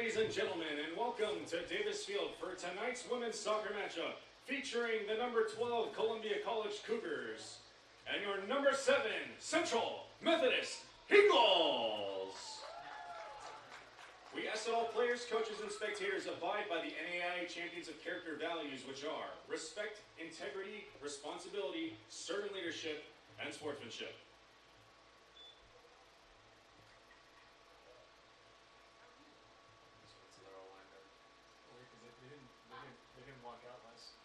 ladies and gentlemen, and welcome to Davis Field for tonight's women's soccer matchup featuring the number 12 Columbia College Cougars and your number 7 Central Methodist Eagles. We ask that all players, coaches, and spectators abide by the NAIA Champions of Character values, which are respect, integrity, responsibility, servant leadership, and sportsmanship. They didn't walk out last.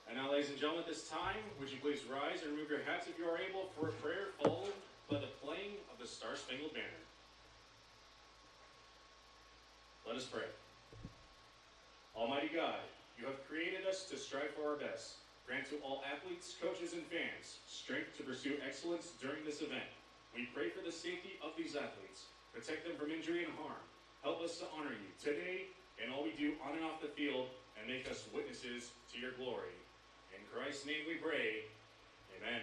And now, ladies and gentlemen, at this time, would you please rise and remove your hats if you are able for a prayer followed by the playing of the Star-Spangled Banner. Let us pray. Almighty God, you have created us to strive for our best. Grant to all athletes, coaches, and fans strength to pursue excellence during this event. We pray for the safety of these athletes. Protect them from injury and harm. Help us to honor you today in all we do on and off the field, and make us witnesses to your glory. In Christ's name we pray. Amen.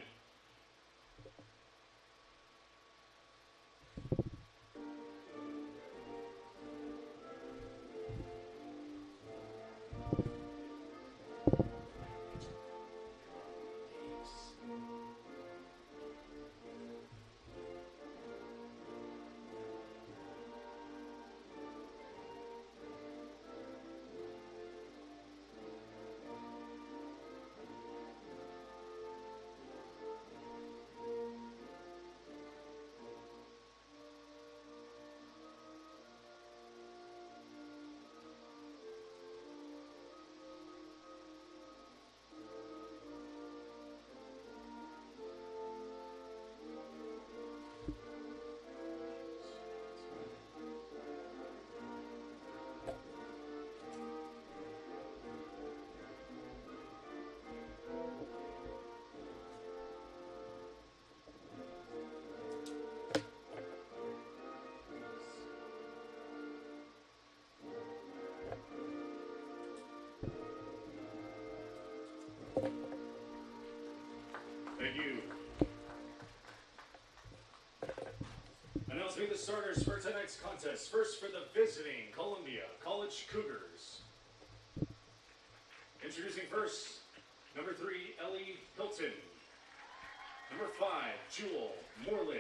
Thank you. Announcing the starters for tonight's contest. First for the visiting Columbia College Cougars. Introducing first, number 3, Ellie Hilton. Number 5, Jewel Moreland.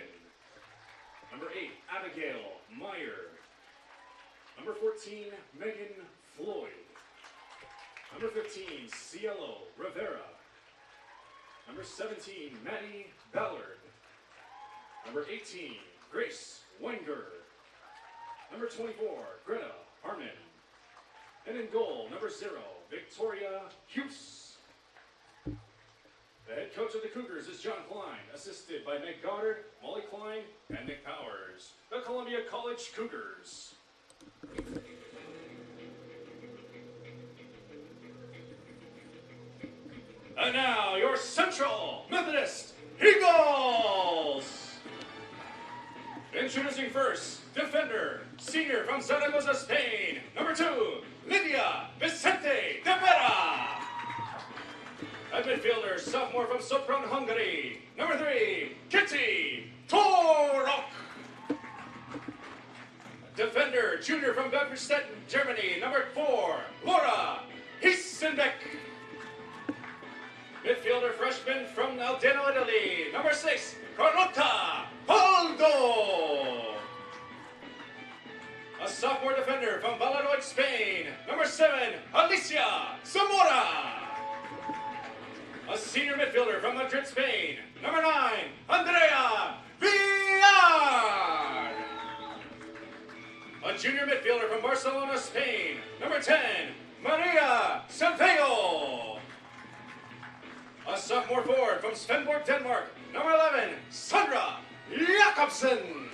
Number 8, Abigail Meyer. Number 14, Megan Floyd. Number 15, Cielo Rivera. Number 17, Maddie Ballard. Number 18, Grace Wenger. Number 24, Greta Harmon. And in goal, number 0, Victoria Hughes. The head coach of the Cougars is John Klein, assisted by Meg Goddard, Molly Klein, and Nick Powers. The Columbia College Cougars. And now, your Central Methodist Eagles! Introducing first, defender, senior from Zaragoza, Spain, number 2, Lydia Vicente de Vera. At midfielder, sophomore from Sopron, Hungary, number 3, Kitty Torok. Defender, junior from Bergstetten, Germany, number 4, Laura Hiesenbeck. Midfielder freshman from Aldeno, Italy, number 6, Carlotta Baldo. A sophomore defender from Valladolid, Spain, number 7, Alicia Zamora. A senior midfielder from Madrid, Spain, number 9, Andrea Villar. A junior midfielder from Barcelona, Spain, number 10, Maria Sanfeo. A sophomore forward from Svendborg, Denmark, number 11, Sandra Jacobsen.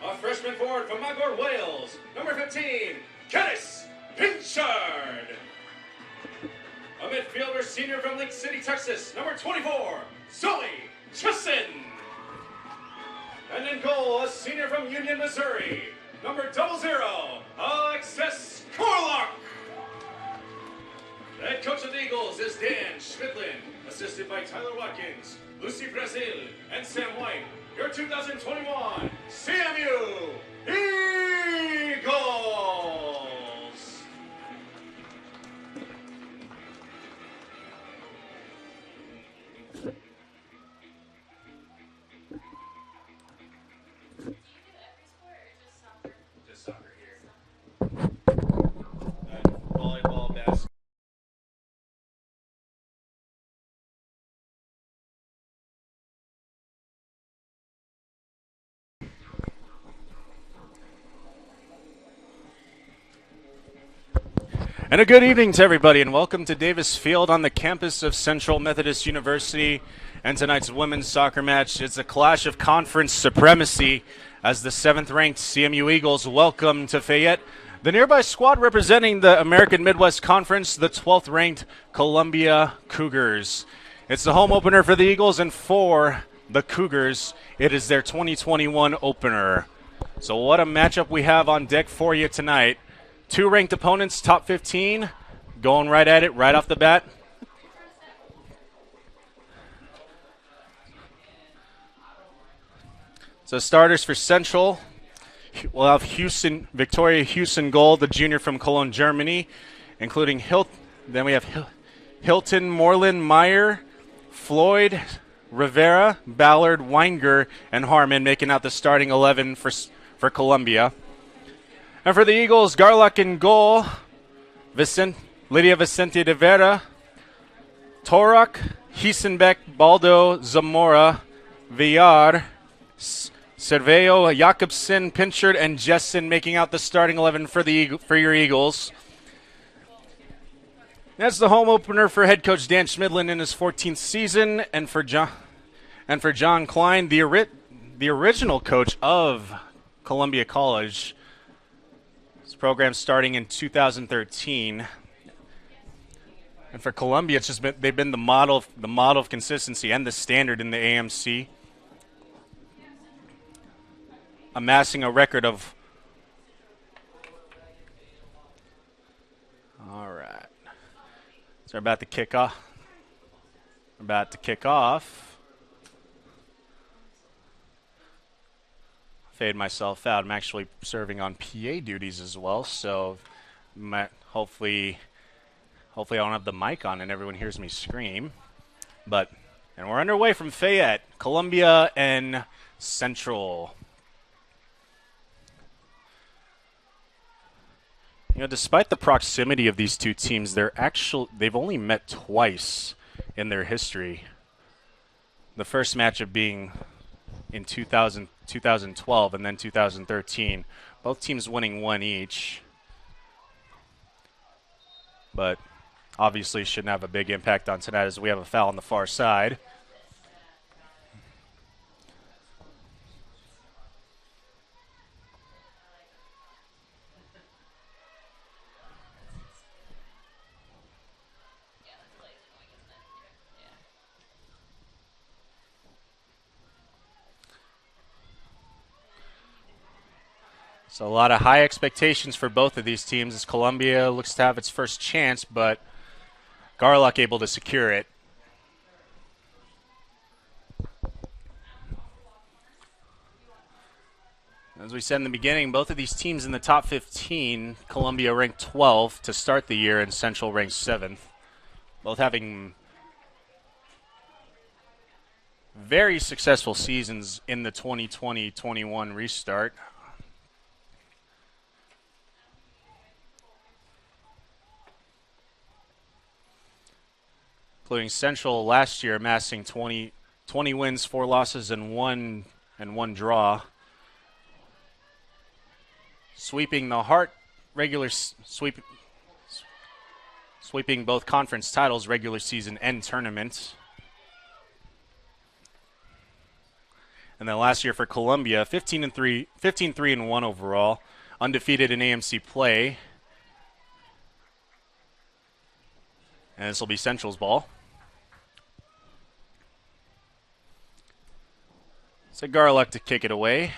A freshman forward from Magor, Wales, number 15, Kenneth Pinchard. A midfielder senior from Lake City, Texas, number 24, Zoe Chesson. And in goal, a senior from Union, Missouri, number 00, Alexis Korlock. The head coach of the Eagles is Dan Schmidlin, assisted by Tyler Watkins, Lucy Brazil, and Sam White. Your 2021 CMU Eagles! Just soccer here. Volleyball, basketball. And a good evening to everybody, and welcome to Davis Field on the campus of Central Methodist University. And tonight's women's soccer match is a clash of conference supremacy as the 7th-ranked CMU Eagles welcome to Fayette the nearby squad representing the American Midwest Conference, the 12th-ranked Columbia Cougars. It's the home opener for the Eagles, and for the Cougars, it is their 2021 opener. So what a matchup we have on deck for you tonight. 2 ranked opponents, top 15, going right at it right off the bat. So starters for Central, we'll have Victoria Houston Gold, the junior from Cologne, Germany, including then we have Hilton, Moreland, Meyer, Floyd, Rivera, Ballard, Weinger, and Harmon making out the starting 11 for Columbia. And for the Eagles, Garlock in goal, Lydia Vicente de Vera, Torak, Hiesenbeck, Baldo, Zamora, Villar, Cerveo, Jakobsen, Pinchard, and Jessen making out the starting 11 for your Eagles. That's the home opener for head coach Dan Schmidlin in his 14th season, and for John Klein, the original coach of Columbia College. Program starting in 2013, and for Columbia, they've been the model of consistency and the standard in the AMC, amassing a record of. All right, so we're about to kick off. Fade myself out. I'm actually serving on PA duties as well, so hopefully I don't have the mic on and everyone hears me scream. And we're underway from Fayette, Columbia, and Central. Despite the proximity of these two teams, they've only met twice in their history. The first matchup being in 2012 and then 2013. Both teams winning 1 each. But obviously shouldn't have a big impact on tonight as we have a foul on the far side. So a lot of high expectations for both of these teams as Columbia looks to have its first chance, but Garlock able to secure it. As we said in the beginning, both of these teams in the top 15, Columbia ranked 12th to start the year and Central ranked 7th. Both having very successful seasons in the 2020-21 restart. Including Central last year amassing 20 wins, 4 losses, and one draw. Sweeping the Hart sweeping both conference titles, regular season and tournament. And then last year for Columbia, 15-3-1 overall, undefeated in AMC play. And this will be Central's ball. So Garlock to kick it away.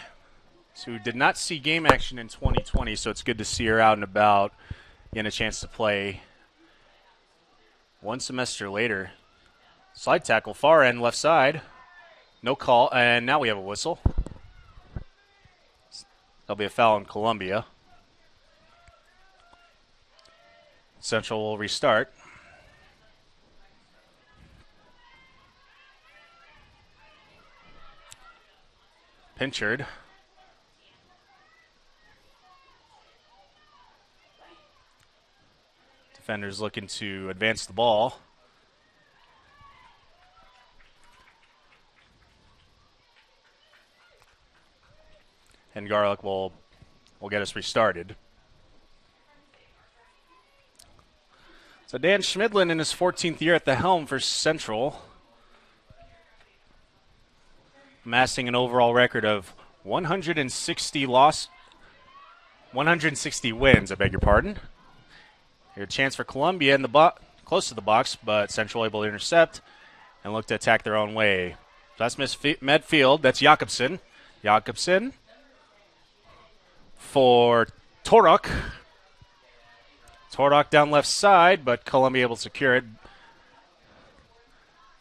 Who did not see game action in 2020, so it's good to see her out and about, getting a chance to play One semester later. Slide tackle, far end, left side. No call, and now we have a whistle. That'll be a foul in Columbia. Central will restart. Pinchard. Defenders looking to advance the ball. And Garlic will get us restarted. So Dan Schmidlin in his 14th year at the helm for Central, amassing an overall record of 160 wins, I beg your pardon. Here, a chance for Columbia in the close to the box, but Central able to intercept and look to attack their own way. That's midfield. That's Jakobsen. Jakobsen for Torok. Torok down left side, but Columbia able to secure it.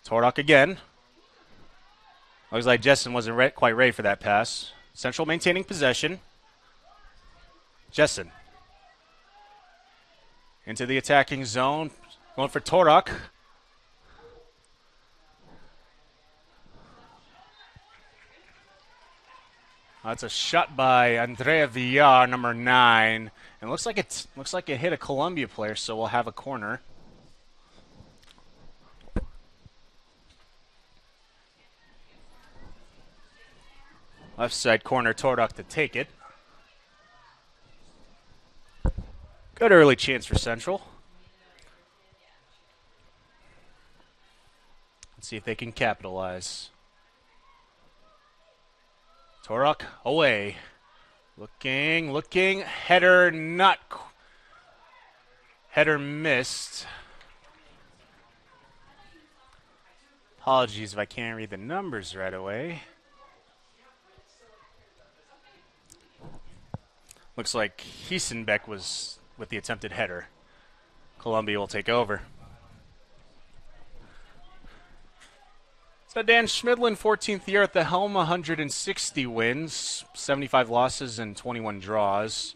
Torok again. Looks like Jessen wasn't quite ready for that pass. Central maintaining possession. Jessen into the attacking zone. Going for Torok. That's a shot by Andrea Villar, number 9. And looks like it hit a Columbia player, so we'll have a corner. Left side corner, Torok to take it. Good early chance for Central. Let's see if they can capitalize. Torok away. Looking. Header missed. Apologies if I can't read the numbers right away. Looks like Hiesenbeck was with the attempted header. Columbia will take over. So Dan Schmidlin, 14th year at the helm, 160 wins, 75 losses, and 21 draws.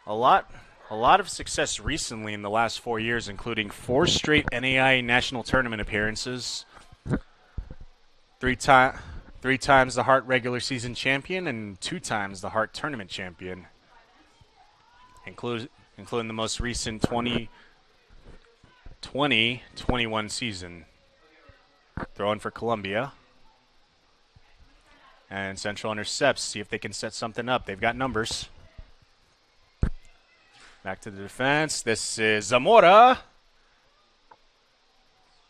A lot of success recently in the last 4 years, including 4 straight NAI national tournament appearances, three times the Hart regular season champion, and 2 times the Hart tournament champion, including the most recent 2020-21 season. Throwing for Columbia. And Central intercepts, see if they can set something up. They've got numbers. Back to the defense. This is Zamora.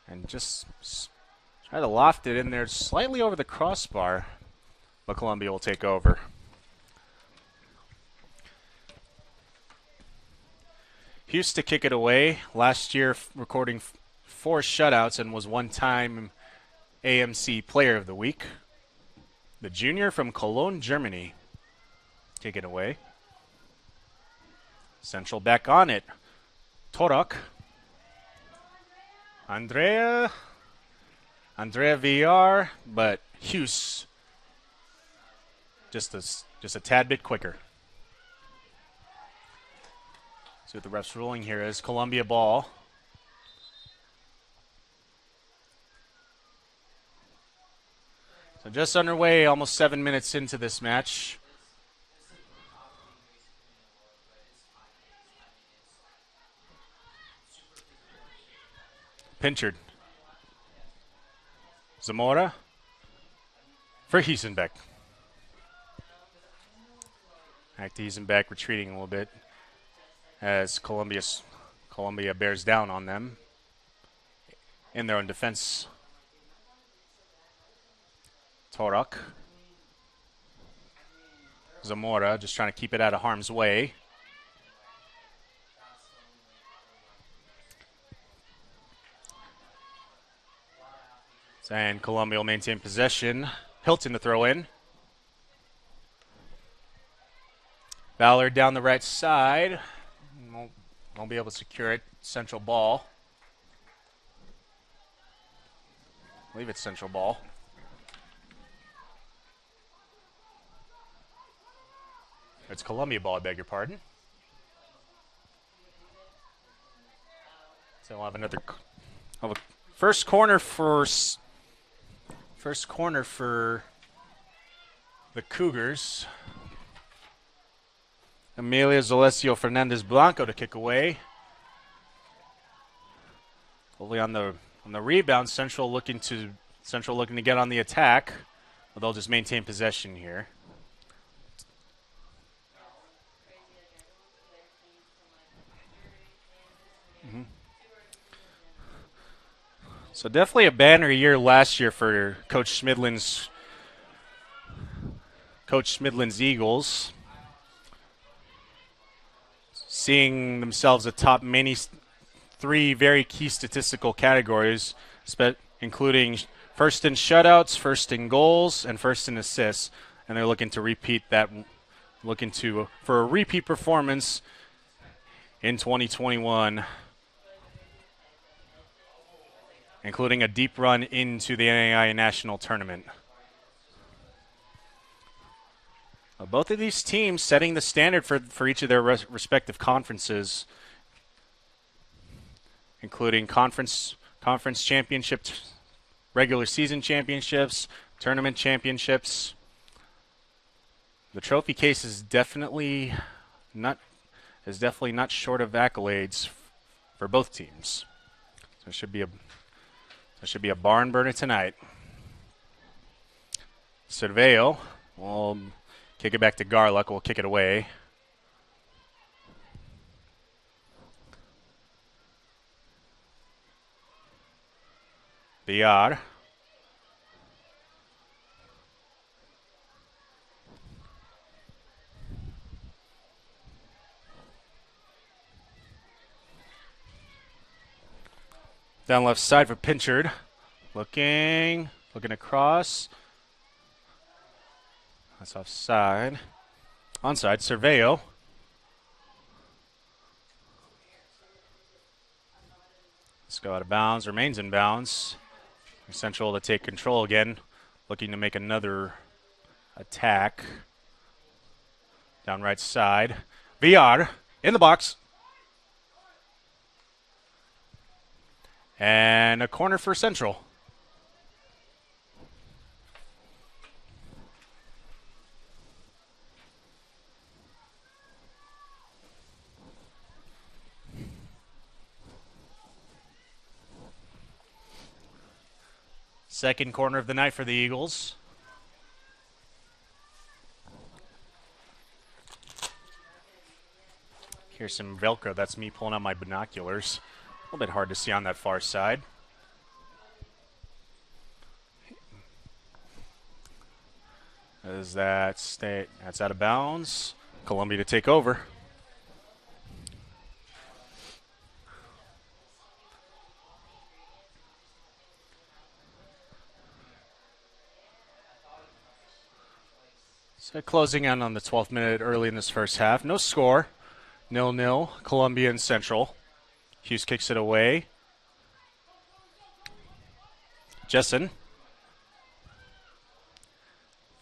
And just try to loft it in there slightly over the crossbar. But Columbia will take over. Hughes to kick it away. Last year recording 4 shutouts and was 1-time AMC Player of the Week. The junior from Cologne, Germany. Take it away. Central back on it. Torok. Andrea Villar, but Hughes just a tad bit quicker. See what the ref's ruling here is. Columbia ball. So just underway, almost 7 minutes into this match. Pinchard. Zamora for Hiesenbeck. Back to Hiesenbeck, retreating a little bit as Columbia bears down on them in their own defense. Torok. Zamora just trying to keep it out of harm's way. And Columbia will maintain possession. Hilton to throw in. Ballard down the right side. Won't be able to secure it. Central ball. believe it's Central ball. It's Columbia ball, I beg your pardon. So we'll have another first corner for the Cougars. Amelia Zalesio Fernandez Blanco to kick away. Hopefully on the rebound, Central looking to get on the attack, but they'll just maintain possession here. So definitely a banner year last year for Coach Schmidlin's Eagles, seeing themselves atop three very key statistical categories, including first in shutouts, first in goals, and first in assists, and they're looking to repeat that, for a repeat performance in 2021. Including a deep run into the NAIA National Tournament. Both of these teams setting the standard for each of their respective conferences, including conference championships, regular season championships, tournament championships. The trophy case is definitely not short of accolades for both teams. So it should be a barn burner tonight. Cerveo will kick it back to Garluck. Will kick it away. Villar. Down left side for Pinchard. Looking across. That's offside. Onside, Cerveo. Let's go out of bounds. Remains in bounds. Central to take control again. Looking to make another attack. Down right side. Villar in the box. And a corner for Central. Second corner of the night for the Eagles. Here's some Velcro. That's me pulling out my binoculars. A little bit hard to see on that far side. That's out of bounds. Columbia to take over. So closing in on the 12th minute early in this first half. No score. 0-0. Columbia and Central. Hughes kicks it away. Jessen.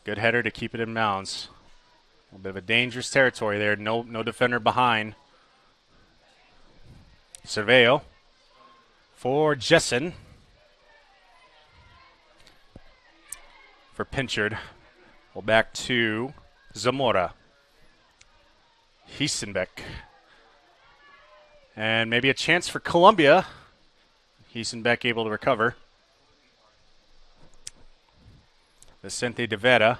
Good header to keep it in bounds. A little bit of a dangerous territory there. No defender behind. Cerveo for Jessen. For Pinchard. Well, back to Zamora. Hiesenbeck. And maybe a chance for Columbia. Hiesenbeck able to recover. Vicente de Vera.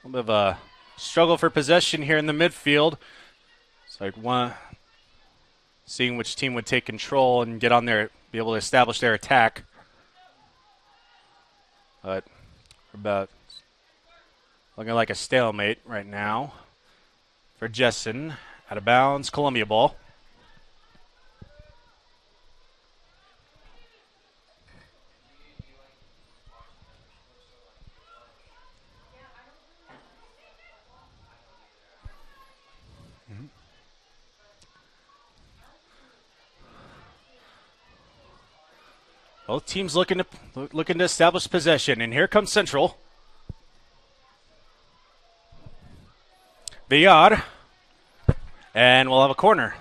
A little bit of a struggle for possession here in the midfield. It's like seeing which team would take control and get on there, be able to establish their attack. But about looking like a stalemate right now for Jessen. Out of bounds, Columbia ball. Both teams looking to establish possession, and here comes Central. Villar, and we'll have a corner.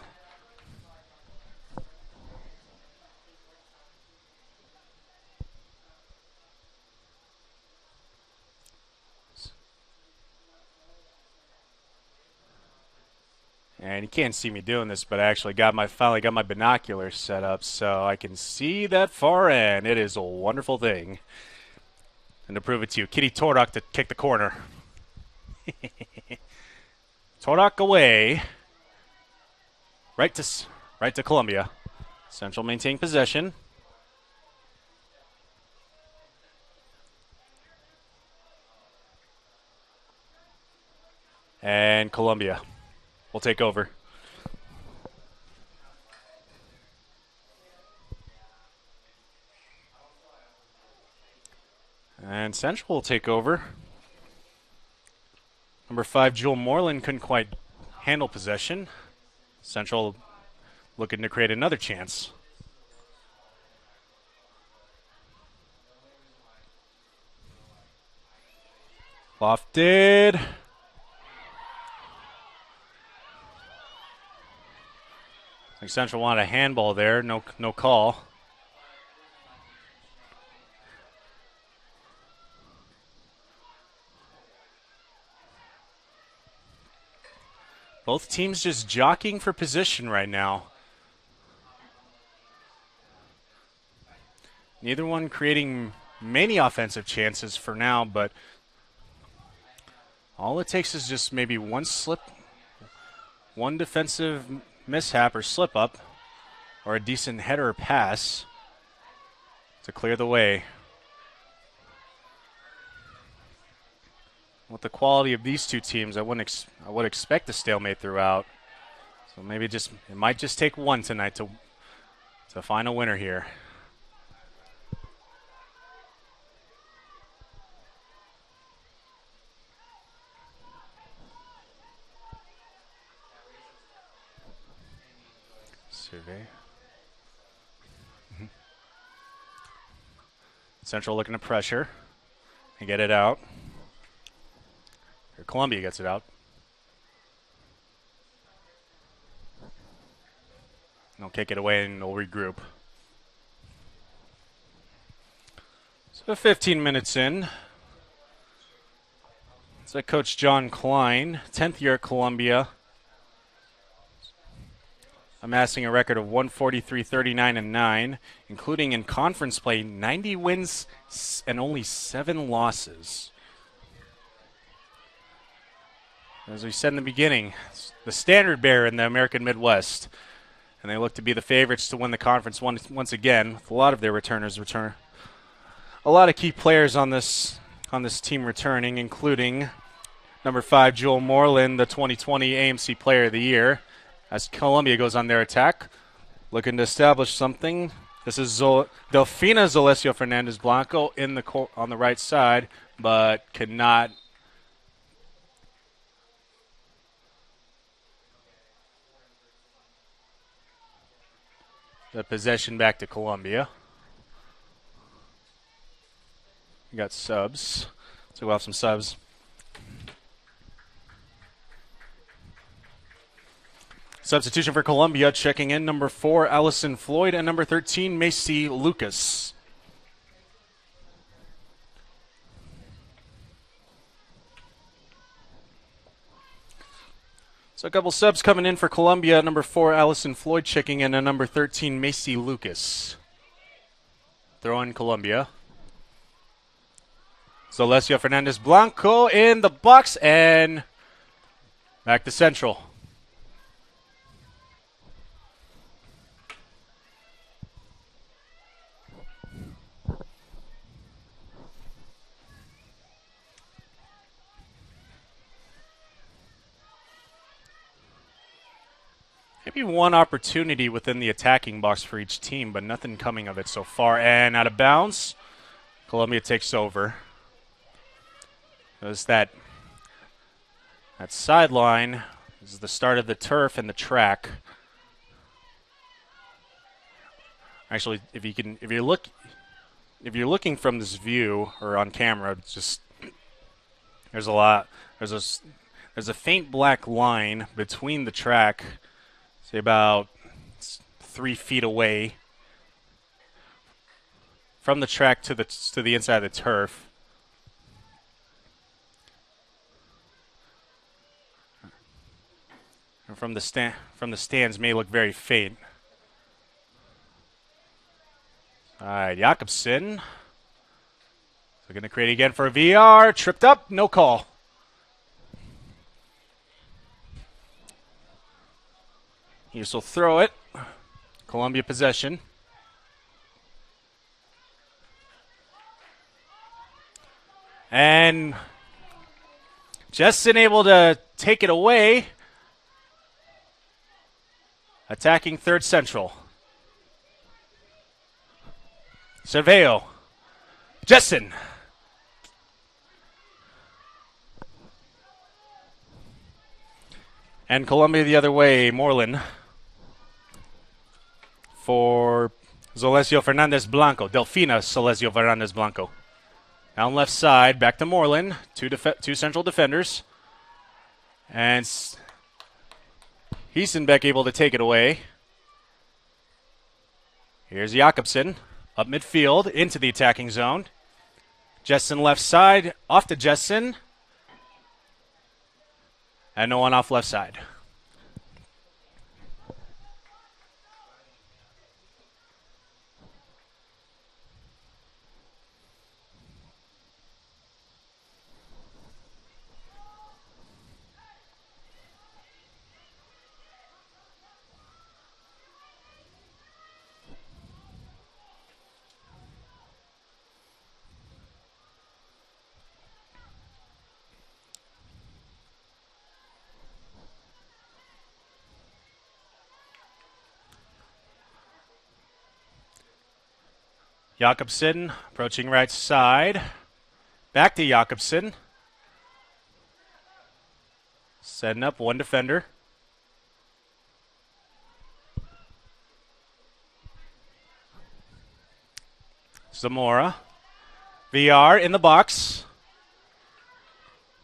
And you can't see me doing this, but I actually finally got my binoculars set up so I can see that far end. It is a wonderful thing. And to prove it to you, Kitty Torak to kick the corner. Torak away. Right to Columbia. Central maintaining possession. And Columbia will take over. And Central will take over. Number 5, Jewel Moreland couldn't quite handle possession. Central looking to create another chance. Lofted. I think Central wanted a handball there. No call. Both teams just jockeying for position right now. Neither one creating many offensive chances for now, but all it takes is just maybe one slip, one defensive mishap or slip up, or a decent header or pass to clear the way. With the quality of these two teams, I would expect a stalemate throughout. So maybe it might just take one tonight to find a winner here. Survey. Central looking to pressure and get it out. Here Columbia gets it out. They'll kick it away and they'll regroup. So 15 minutes in. So Coach John Klein, 10th year at Columbia, amassing a record of 143, 39, and 9, including in conference play 90 wins and only 7 losses. As we said in the beginning, the standard bearer in the American Midwest, and they look to be the favorites to win the conference once again, with a lot of their returners return. A lot of key players on this team returning, including number 5, Jewel Moreland, the 2020 AMC Player of the Year. As Columbia goes on their attack, looking to establish something. This is Delfina Zalesio Fernandez Blanco on the right side, but cannot the possession back to Columbia. We got subs. So we'll have some subs. Substitution for Columbia, checking in number 4, Allison Floyd, and number 13, Macy Lucas. So a couple subs coming in for Columbia, number 4, Allison Floyd checking in, and number 13, Macy Lucas. Throw in Columbia. Zalesio Fernandez Blanco in the box, and back to Central. Maybe one opportunity within the attacking box for each team, but nothing coming of it so far. And out of bounds, Columbia takes over. There's that sideline. This is the start of the turf and the track. Actually, if you look if you're looking from this view or on camera, it's just there's a lot. There's a faint black line between the track, say about 3 feet away from the track to the inside of the turf. And from the stands may look very faint. All right, Jakobsen. They're going to create again for a VR. Tripped up, no call. Hughes will throw it. Columbia possession. And Justin able to take it away. Attacking third central. Cerveo. Justin. And Columbia the other way, Moreland. For Zolesio Fernandez Blanco. Delfina Zolesio Fernandez Blanco. Down left side, back to Moreland. Two central defenders. And Hiesenbeck able to take it away. Here's Jakobsen. Up midfield, into the attacking zone. Jessen left side, off to Jessen. And no one off left side. Jakobsen approaching right side. Back to Jakobsen. Setting up one defender. Zamora. VR in the box.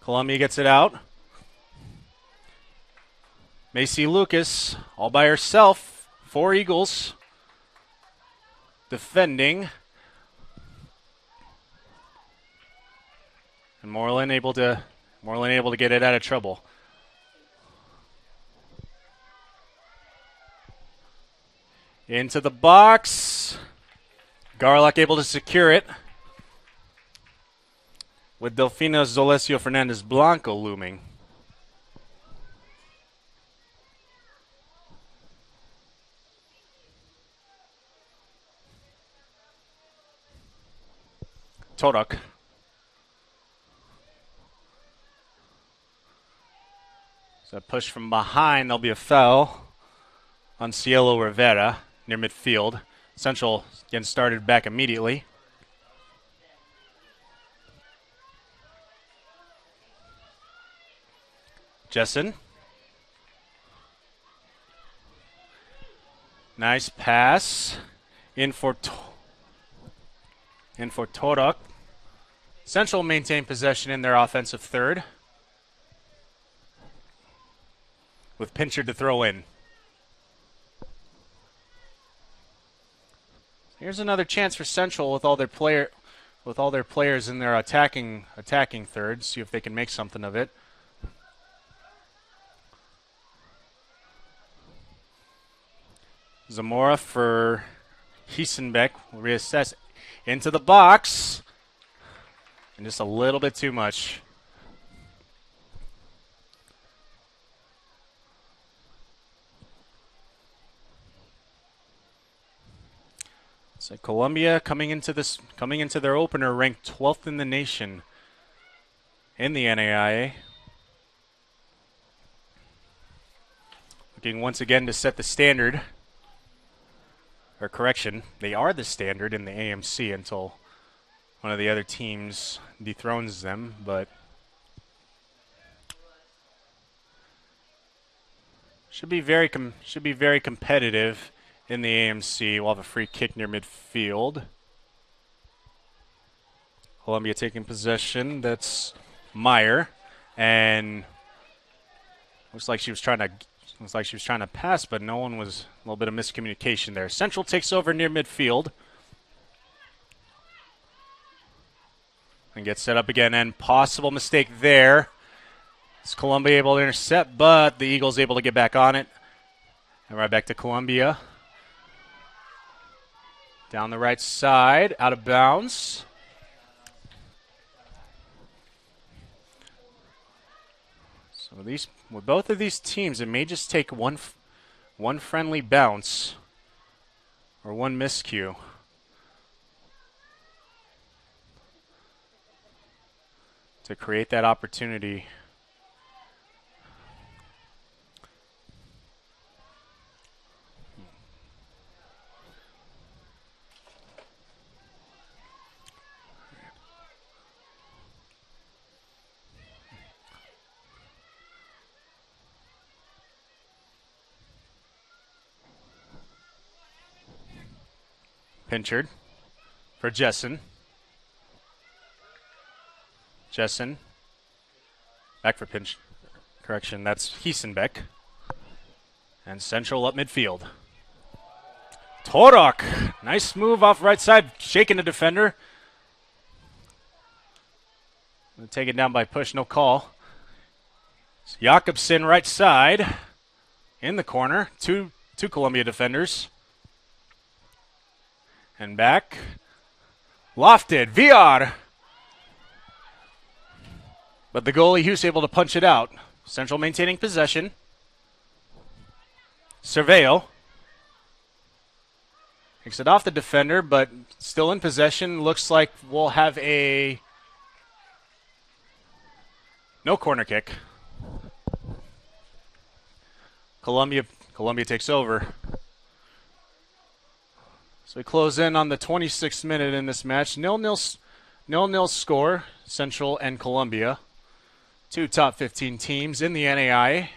Columbia gets it out. Macy Lucas all by herself. 4 Eagles. Defending. And Moreland able to get it out of trouble. Into the box. Garlock able to secure it. With Delfina Zolesio Fernandez Blanco looming. Torak. So push from behind, there'll be a foul on Cielo Rivera near midfield. Central getting started back immediately. Jessen. Nice pass. In for Torak. Central maintain possession in their offensive third. With Pinchard to throw in. Here's another chance for Central with all their players in their attacking third. See if they can make something of it. Zamora for Hiesenbeck will reassess into the box. And just a little bit too much. So Columbia coming into their opener ranked 12th in the nation in the NAIA. Looking once again to set the standard. Or correction, they are the standard in the AMC until one of the other teams dethrones them, but should be very competitive in the AMC. We'll have a free kick near midfield. Columbia taking possession. That's Meyer, and looks like she was trying to pass, but no one was. A little bit of miscommunication there. Central takes over near midfield and gets set up again, and possible mistake there. Is Columbia able to intercept, but the Eagles able to get back on it. And right back to Columbia. Down the right side, out of bounds. So with both of these teams, it may just take one friendly bounce or one miscue to create that opportunity. Pinchard for Jessen. Jessen. Back for Pinch. Correction, that's Hiesenbeck. And Central up midfield. Torok. Nice move off right side, shaking the defender. Taken down by push, no call. Jakobsen right side. In the corner. Two Columbia defenders. And back. Lofted. VR. But the goalie Hughes able to punch it out. Central maintaining possession. Cerveo. Takes it off the defender, but still in possession. Looks like we'll have a no corner kick. Columbia takes over. So we close in on the 26th minute in this match. 0-0 score, Central and Columbia. Two top 15 teams in the NAIA.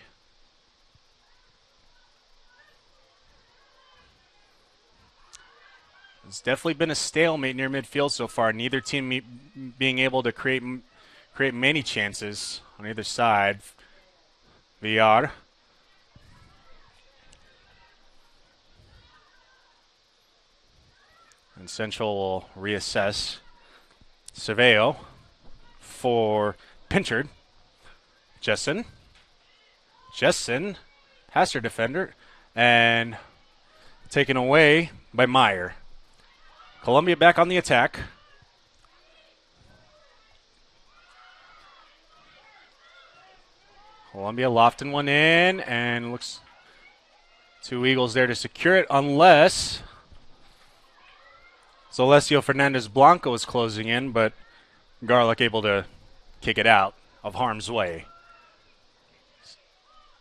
It's definitely been a stalemate near midfield so far. Neither team being able to create many chances on either side. VR. And Central will reassess. Cerveo for Pinchard. Jessen. Past her defender. And taken away by Meyer. Columbia back on the attack. Columbia lofting one in. And looks two Eagles there to secure it unless Zalesio Fernandez Blanco is closing in, but Garlick able to kick it out of harm's way.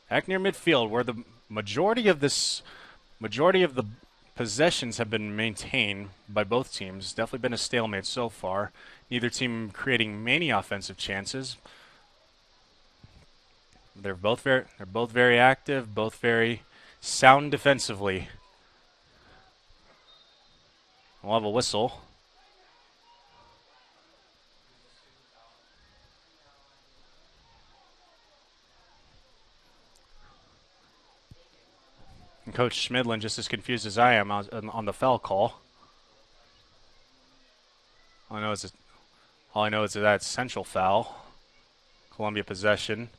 Back near midfield, where the majority of the possessions have been maintained by both teams. Definitely been a stalemate so far. Neither team creating many offensive chances. They're both very active, both very sound defensively. We'll have a whistle. And Coach Schmidlin just as confused as I am on the foul call. All I know is that it's Central foul. Columbia possession.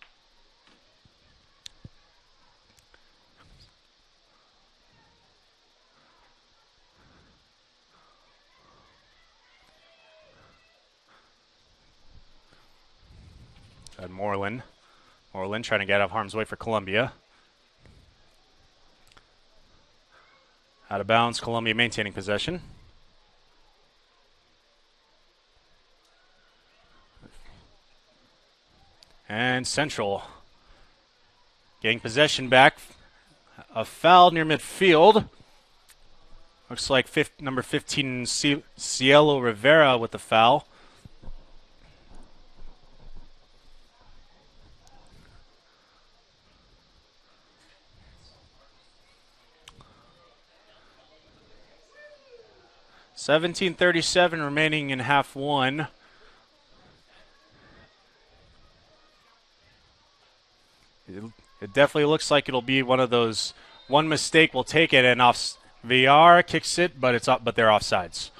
And Moreland trying to get out of harm's way for Columbia. Out of bounds, Columbia maintaining possession. And Central getting possession back. A foul near midfield. Looks like number 15, Cielo Rivera with the foul. .17:37 remaining in half one. It definitely looks like it'll be one of those, one mistake will take it and off. VR kicks it, but they're offsides.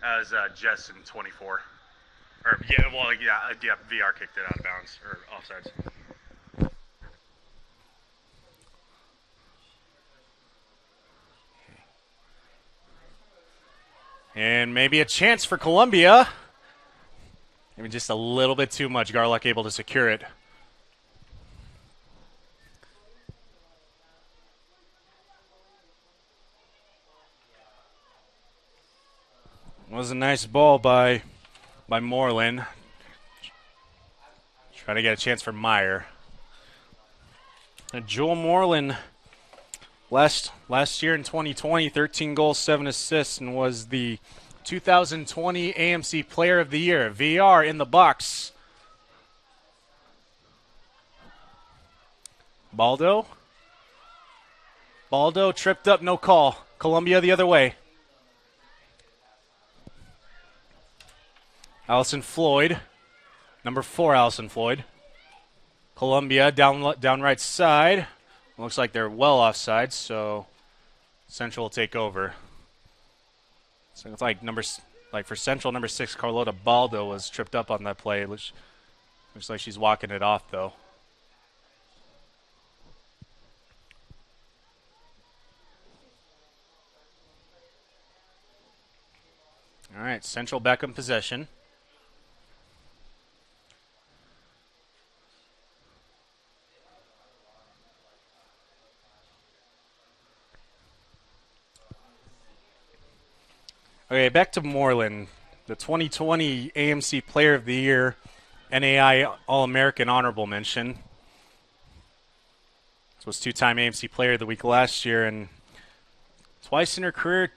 As Jess in 24. Or, VR kicked it out of bounds, or offsides. And maybe a chance for Columbia. Maybe just a little bit too much. Garlock able to secure it. Was a nice ball by Moreland. Trying to get a chance for Meyer. And Joel Moreland, last year in 2020, 13 goals, 7 assists, and was the 2020 AMC Player of the Year. VR in the box. Baldo tripped up, no call. Columbia the other way. Allison Floyd, number 4, Allison Floyd. Columbia down right side. Looks like they're well offside, so Central will take over. So it's like for Central, number 6, Carlota Baldo was tripped up on that play. Looks like she's walking it off, though. All right, Central back in possession. Okay, back to Moreland, the 2020 AMC Player of the Year, NAI All-American Honorable Mention. This was 2-time AMC Player of the Week last year, and twice in her career,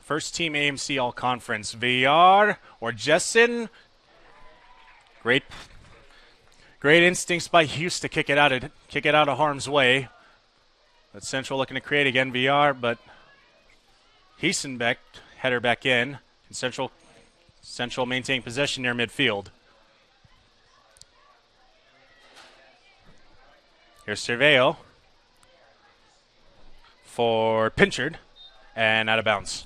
first team AMC All-Conference. VR or Jessen. Great instincts by Hughes to kick it out of harm's way. But Central looking to create again. VR, but Hiesenbeck header back in. And Central maintaining possession near midfield. Here's Cerveo for Pinchard, and out of bounds.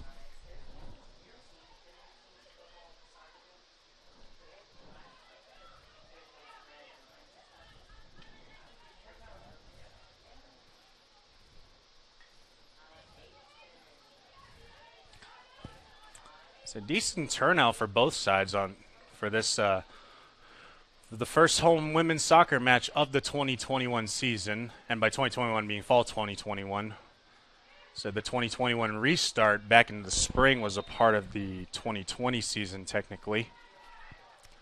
It's a decent turnout for both sides for this the first home women's soccer match of the 2021 season, and by 2021 being fall 2021. So the 2021 restart back in the spring was a part of the 2020 season technically.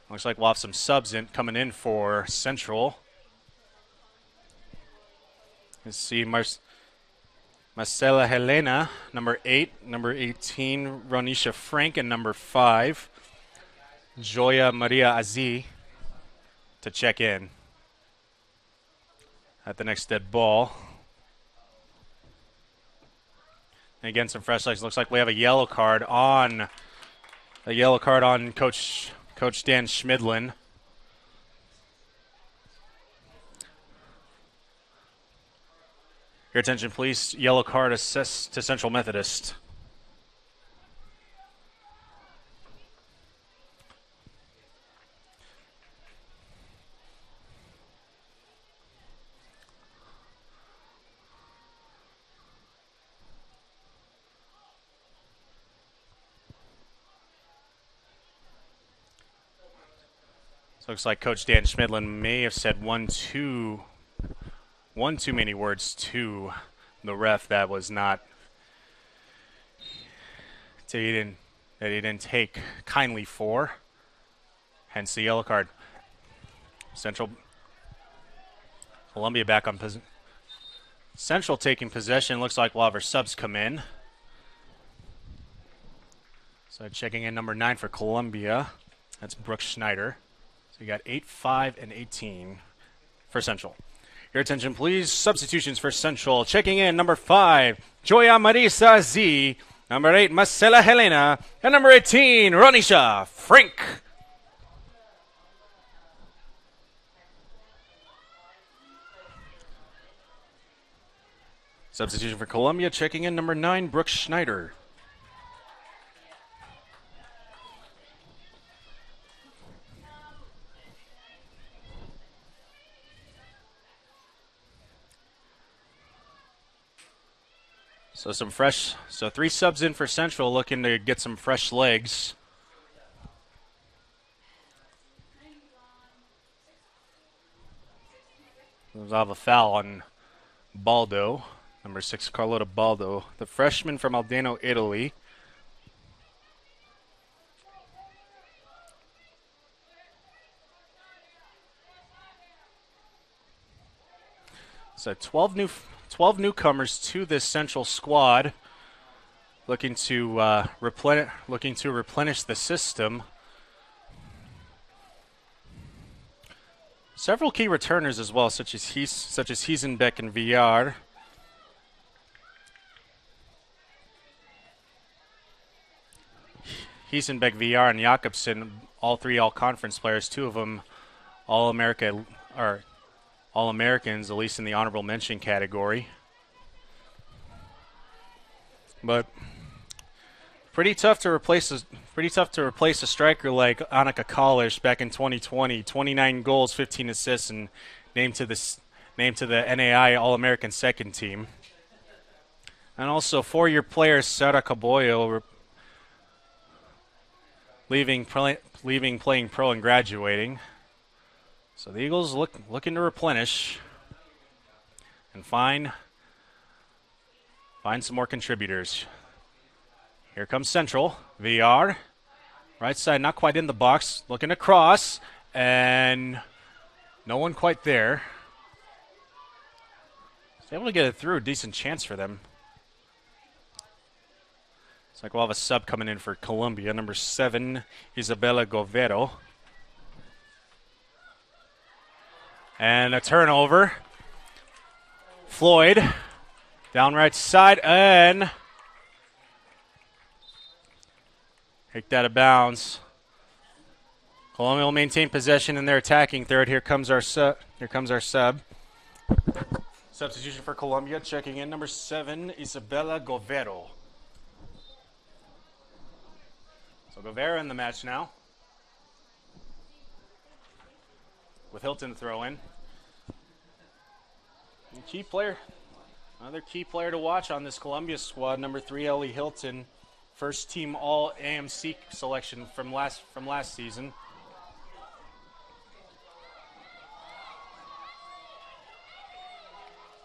Looks like we'll have some subs coming in for Central. Let's see, Marcela Helena, number 8, number 18, Ronisha Frank, and number 5, Joya Maria Aziz to check in at the next dead ball. And again, some fresh legs. Looks like we have a yellow card on Coach Dan Schmidlin. Your attention, please. Yellow card assist to Central Methodist. So looks like Coach Dan Schmidlin may have said one too many words to the ref that was not that he didn't take kindly for. Hence the yellow card. Central Columbia back on position. Central taking possession. Looks like we'll have our subs come in. So checking in number 9 for Columbia. That's Brooke Schneider. So you got 8, 5, and 18 for Central. Your attention, please. Substitutions for Central. Checking in, number 5, Joya Marisa Z. Number 8, Marcela Helena. And number 18, Ronisha Frank. Substitution for Columbia. Checking in, number 9, Brooke Schneider. So 3 subs in for Central, looking to get some fresh legs. We'll have a foul on Baldo, number 6, Carlotta Baldo, the freshman from Aldano, Italy. So 12 newcomers to this Central squad, looking to replenish the system. Several key returners as well, such as Hiesenbeck and Villar. Hiesenbeck, Villar, and Jakobsen, all 3 all-conference players. 2 of them All-Americans, at least in the honorable mention category. But pretty tough to replace a striker like Annika Kalish back in 2020. 29 goals, 15 assists, and named to the NAI All-American second team. And also 4-year player Sara Caboyo leaving playing pro and graduating. So the Eagles looking to replenish and find some more contributors. Here comes Central. VR. Right side, not quite in the box. Looking across, and no one quite there. He's able to get it through. A decent chance for them. Looks like we'll have a sub coming in for Columbia. Number 7, Isabella Govero. And a turnover. Floyd down right side and kicked out of bounds. Columbia will maintain possession in their attacking third. Here comes our sub. Substitution for Columbia. Checking in, number 7, Isabella Govero. So Govero in the match now, with Hilton throw in. Another key player to watch on this Columbia squad, number 3, Ellie Hilton, first team All AMC selection from last season.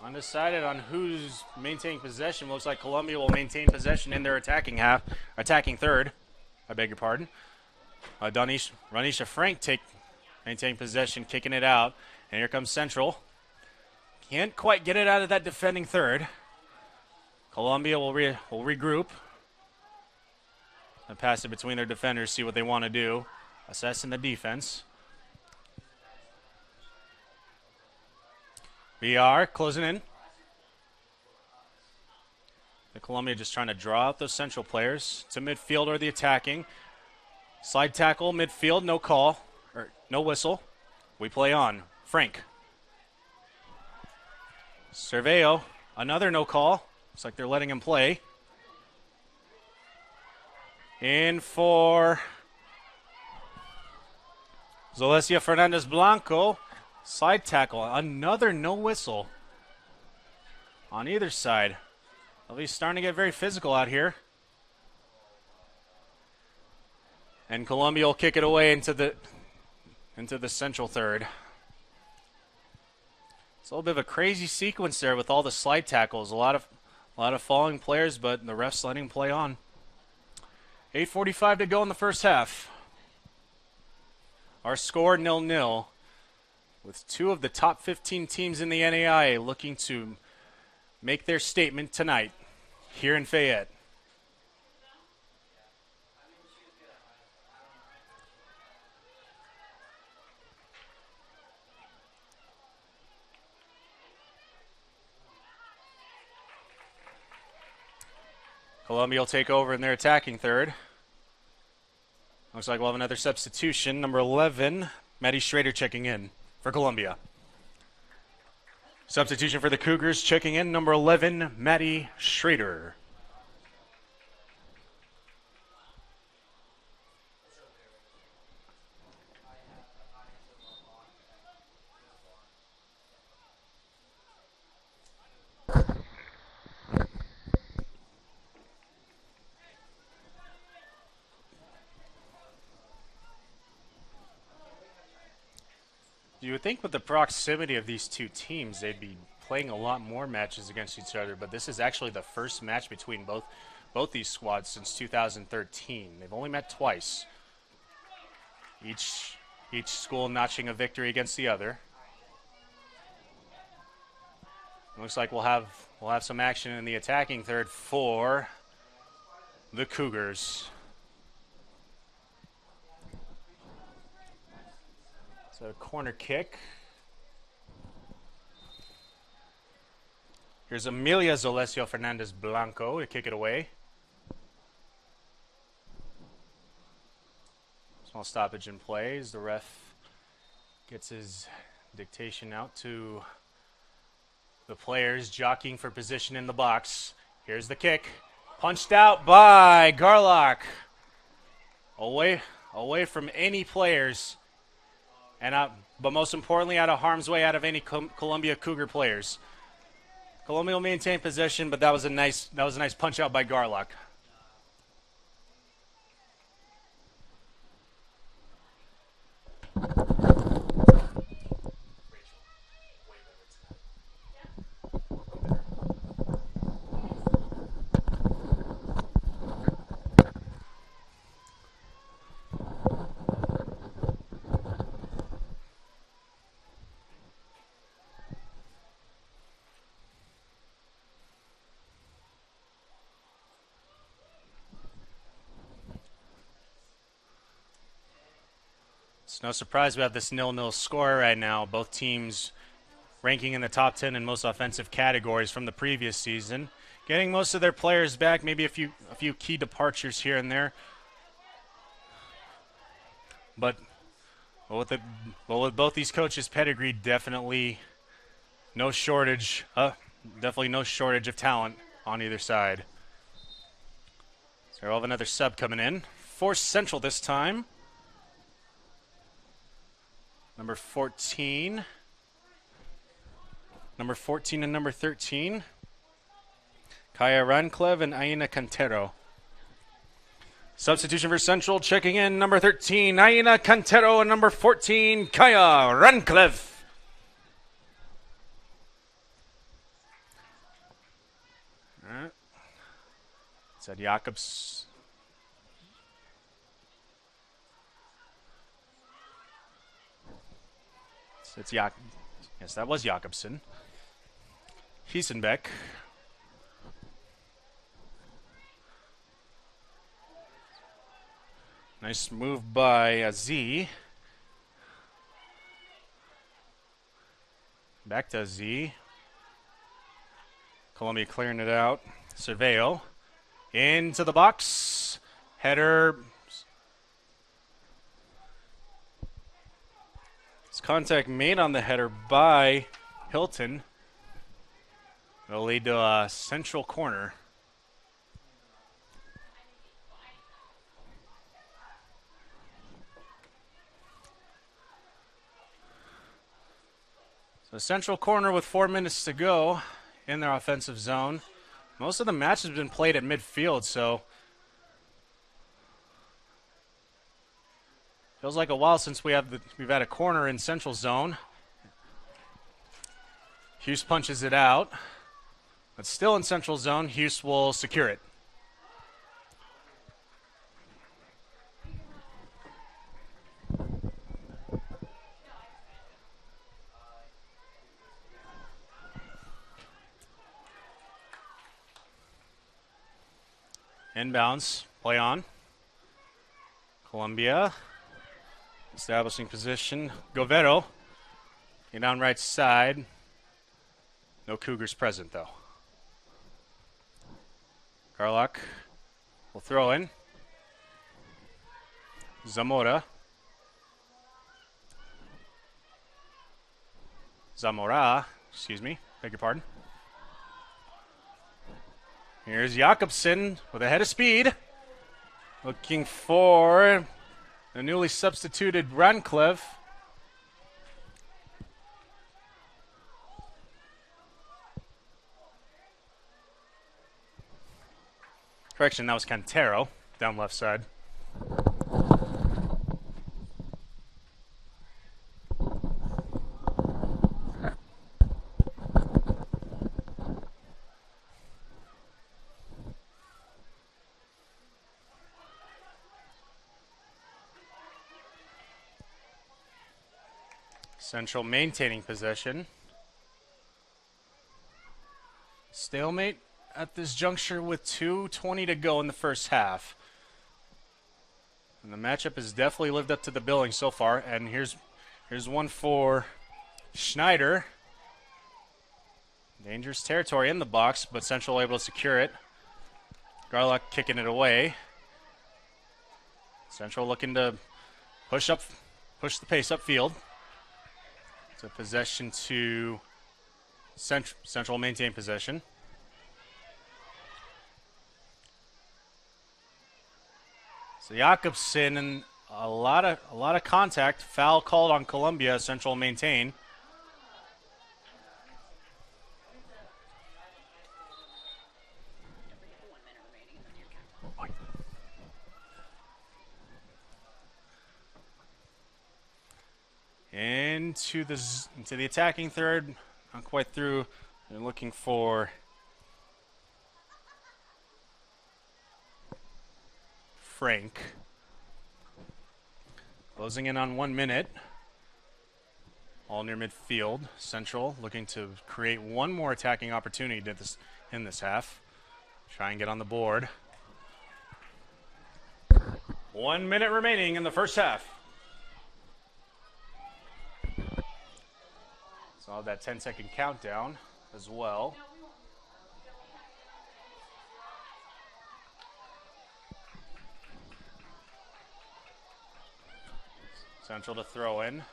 Undecided on who's maintaining possession. Looks like Columbia will maintain possession in their attacking third. I beg your pardon. Ronisha Frank maintain possession, kicking it out. And here comes Central. Can't quite get it out of that defending third. Columbia will regroup and pass it between their defenders, see what they want to do. Assessing the defense. VR closing in. The Columbia just trying to draw out those Central players to midfield or the attacking. Slide tackle, midfield, no call, or no whistle. We play on. Frank. Cerveo, another no call. Looks like they're letting him play. In for Zalesia Fernandez Blanco. Side tackle, another no whistle on either side. Well, he's starting to get very physical out here. And Columbia will kick it away into the Central third. It's a little bit of a crazy sequence there with all the slide tackles. A lot of falling players, but the refs letting him play on. 8:45 to go in the first half. Our score 0-0, with 2 of the top 15 teams in the NAIA looking to make their statement tonight here in Fayette. Columbia will take over in their attacking third. Looks like we'll have another substitution. Number 11, Maddie Schrader checking in for Columbia. Substitution for the Cougars checking in. Number 11, Maddie Schrader. You would think with the proximity of these two teams, they'd be playing a lot more matches against each other, but this is actually the first match between both these squads since 2013. They've only met twice. Each school notching a victory against the other. Looks like we'll have some action in the attacking third for the Cougars. So corner kick. Here's Amelia Zolesio Fernandez Blanco to kick it away. Small stoppage in play as the ref gets his dictation out to the players jockeying for position in the box. Here's the kick. Punched out by Garlock. Away from any players. But most importantly, out of harm's way, out of any Columbia Cougar players. Columbia will maintain possession, but that was a nice punch out by Garlock. It's no surprise we have this 0-0 score right now. Both teams ranking in the top 10 in most offensive categories from the previous season. Getting most of their players back, maybe a few key departures here and there. But with both these coaches' pedigree, definitely no shortage. Definitely no shortage of talent on either side. So we'll have another sub coming in for Central this time. Number 14 and number 13. Kaya Ranclev and Aina Cantero. Substitution for Central checking in. Number 13, Aina Cantero, and number 14, Kaya Ranclev. All right. Said Jakobs. Yes, that was Jakobsen. Hiesenbeck. Nice move by Z. Back to Z. Columbia clearing it out. Cerveo. Into the box. Header. Contact made on the header by Hilton. It'll lead to a Central corner. So Central corner with 4 minutes to go in their offensive zone. Most of the match has been played at midfield, so feels like a while since we've had a corner in Central zone. Hughes punches it out. But still in Central zone, Hughes will secure it. Inbounds, play on. Columbia. Establishing position. Govero. Get down right side. No Cougars present, though. Garlock will throw in. Zamora. Excuse me. Beg your pardon. Here's Jakobsen with a head of speed. Looking for the newly substituted Rancliffe. Correction, that was Cantero down left side. Central maintaining possession. Stalemate at this juncture with 2:20 to go in the first half. And the matchup has definitely lived up to the billing so far. And here's one for Schneider. Dangerous territory in the box, but Central able to secure it. Garlock kicking it away. Central looking to push the pace upfield. So possession to Central maintain possession. So Jakobsen and a lot of contact. Foul called on Columbia. Central maintain. Into the attacking third. Not quite through. They're looking for Frank. Closing in on 1 minute. All near midfield. Central looking to create one more attacking opportunity in this half. Try and get on the board. 1 minute remaining in the first half. So I'll have that 10-second countdown as well. Central to throw in.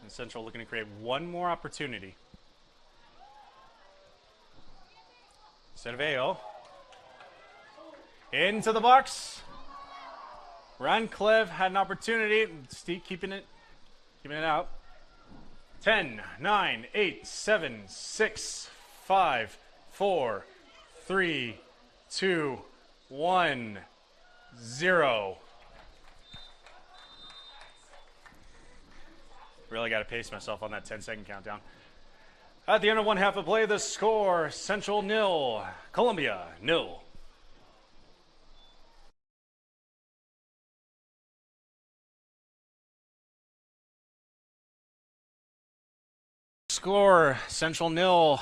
And Central looking to create one more opportunity. Cerveo. Into the box. Rancliffe had an opportunity. Steve keeping it out. 10, 9, 8, 7, 6, 5, 4, 3, 2, 1, 0. Really got to pace myself on that 10-second countdown. At the end of one half of play, the score, Central 0, Columbia 0. Score, Central 0,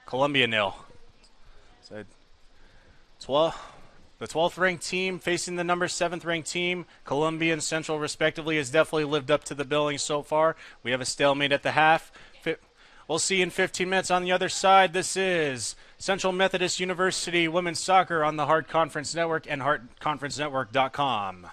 Columbia 0. So the 12th ranked team facing the number 7th ranked team, Columbia and Central respectively, has definitely lived up to the billing so far. We have a stalemate at the half. We'll see you in 15 minutes on the other side. This is Central Methodist University Women's Soccer on the Hart Conference Network and HartConferenceNetwork.com.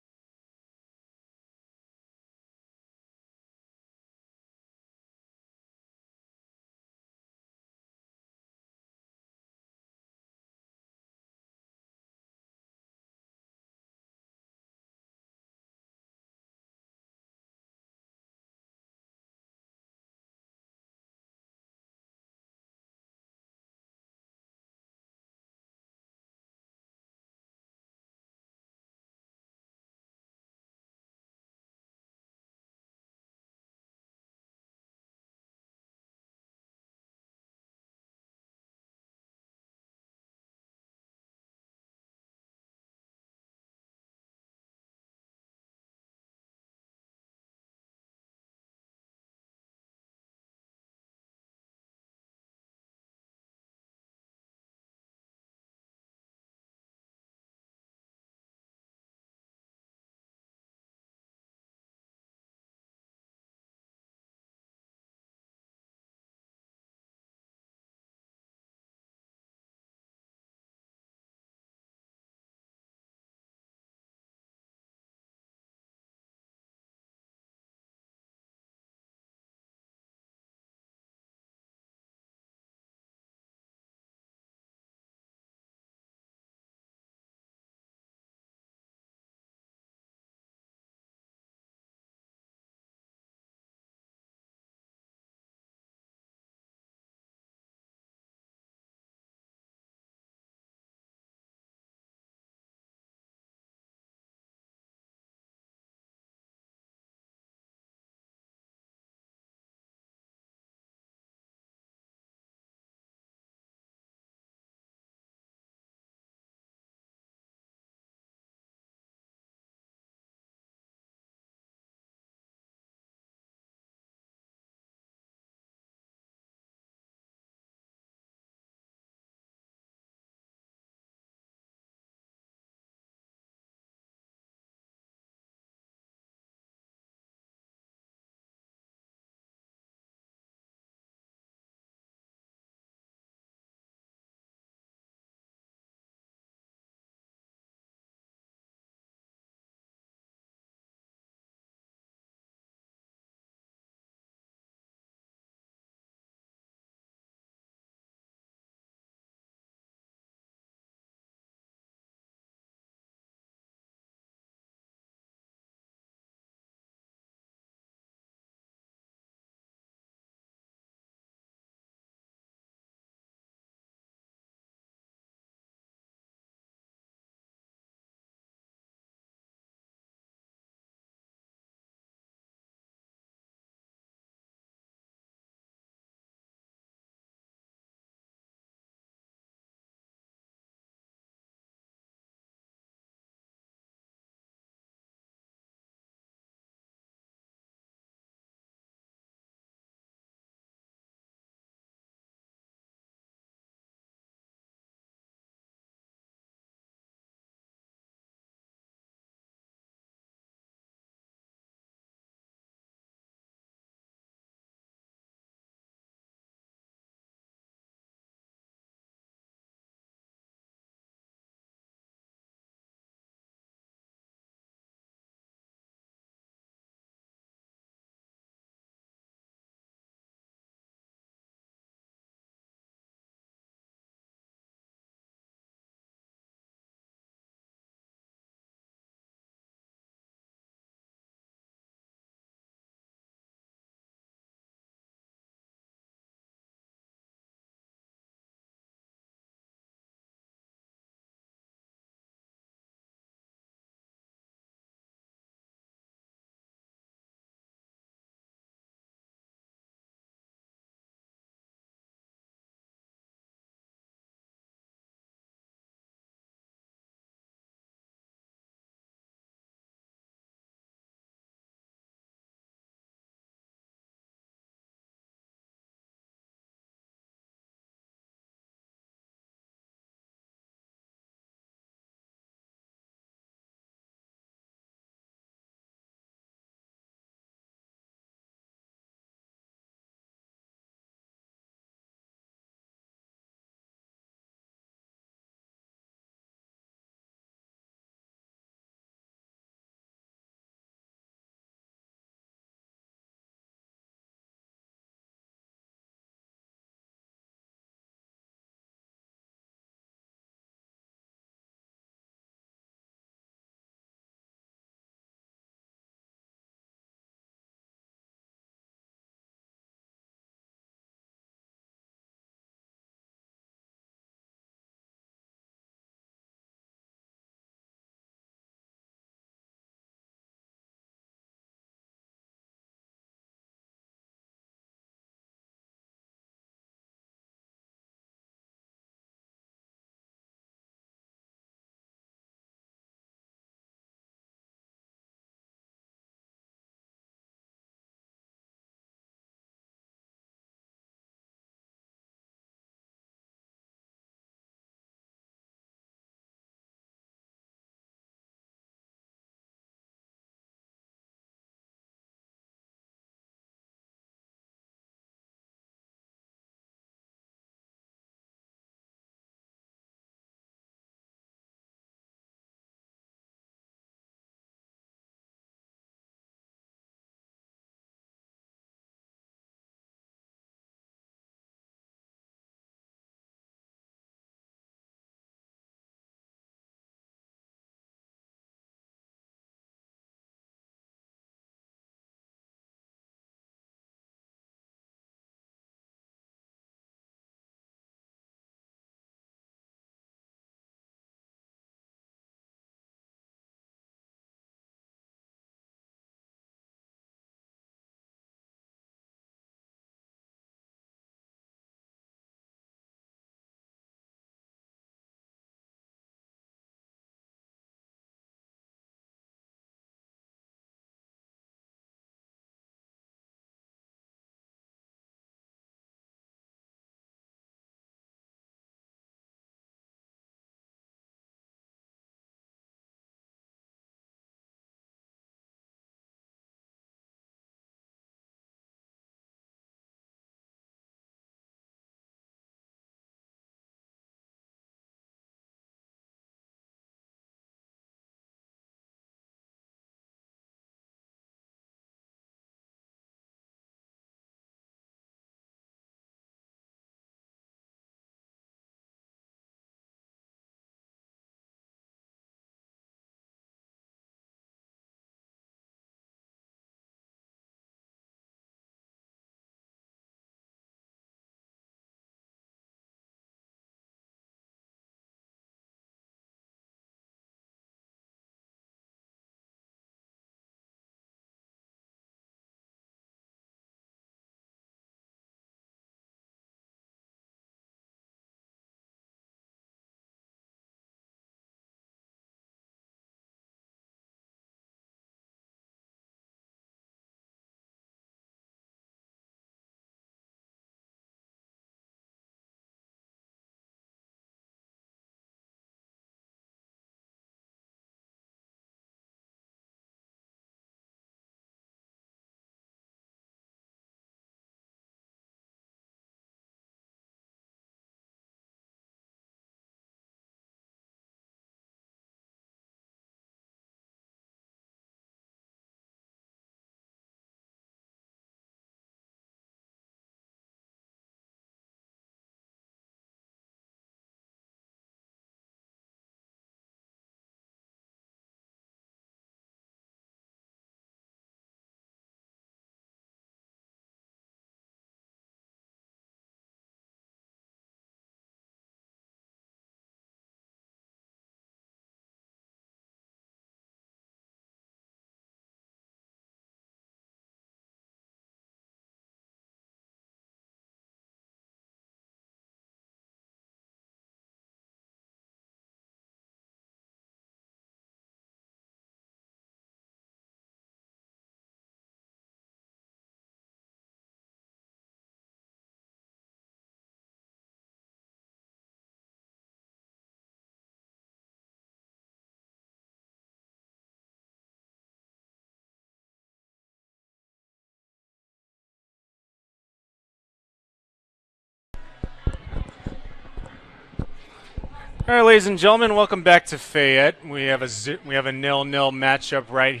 All right, ladies and gentlemen, welcome back to Fayette. We have a 0-0 matchup right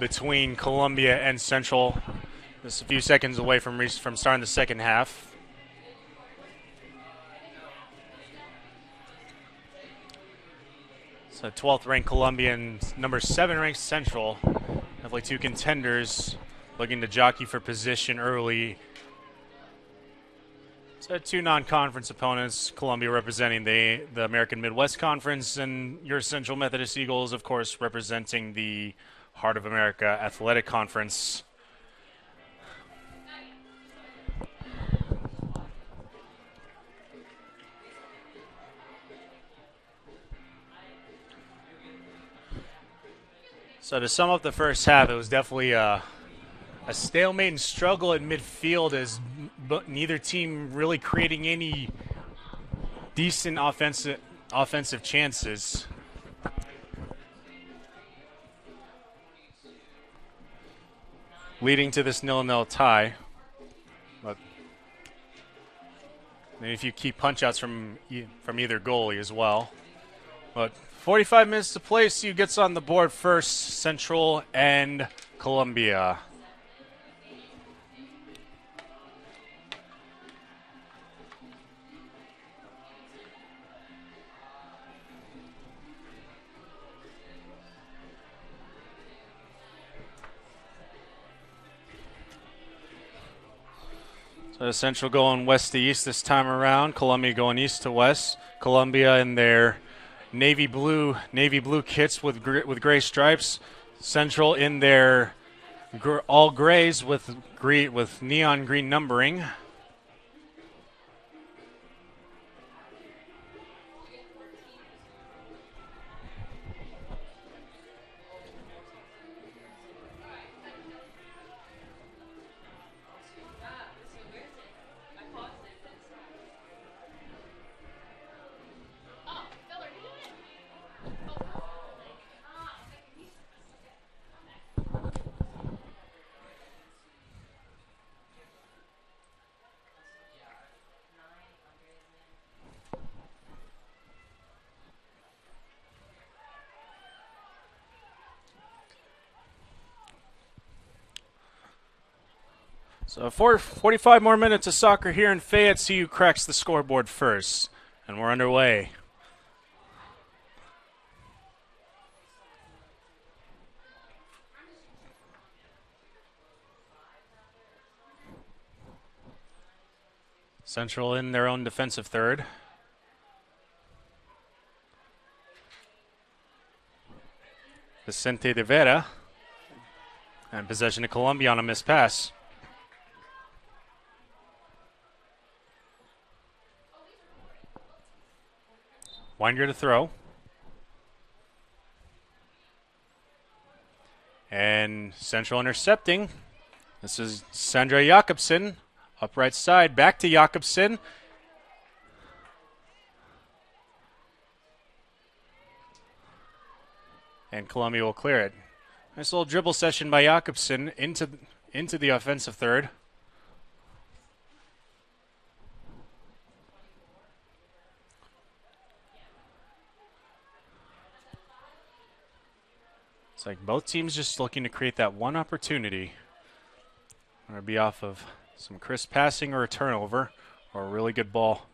between Columbia and Central. Just a few seconds away from starting the second half. So 12th ranked Columbia and number 7 ranked Central, definitely two contenders looking to jockey for position early. So two non-conference opponents, Columbia representing the American Midwest Conference, and your Central Methodist Eagles, of course, representing the Heart of America Athletic Conference. So to sum up the first half, it was definitely a stalemate and struggle at midfield as neither team really creating any decent offensive chances. Leading to this 0-0 tie. But maybe a few key punch-outs from either goalie as well. But 45 minutes to play, see who gets on the board first, Central and Columbia. So Central going west to east this time around. Columbia going east to west. Columbia in their navy blue kits with gray stripes. Central in their all grays with neon green numbering. So 45 more minutes of soccer here in Fayette. See who cracks the scoreboard first. And we're underway. Central in their own defensive third. Vicente de Vera. And possession of Columbia on a missed pass. Winder to throw. And Central intercepting. This is Sandra Jakobsen. Upright side. Back to Jakobsen. And Columbia will clear it. Nice little dribble session by Jakobsen into the offensive third. It's like both teams just looking to create that one opportunity. Or be off of some crisp passing or a turnover or a really good ball.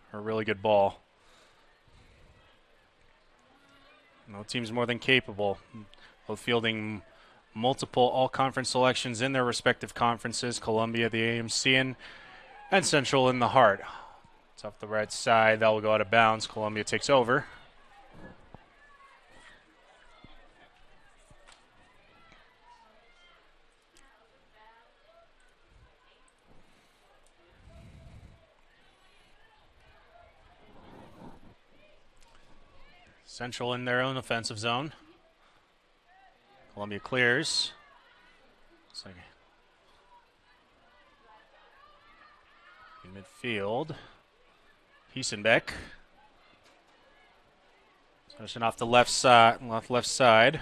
No team's more than capable. Both fielding multiple all-conference selections in their respective conferences. Columbia, the AMC, and Central in the Heart. It's off the right side. That will go out of bounds. Columbia takes over. Central in their own offensive zone. Columbia clears. Looks like in midfield. Hiesenbeck. Possession off the left side.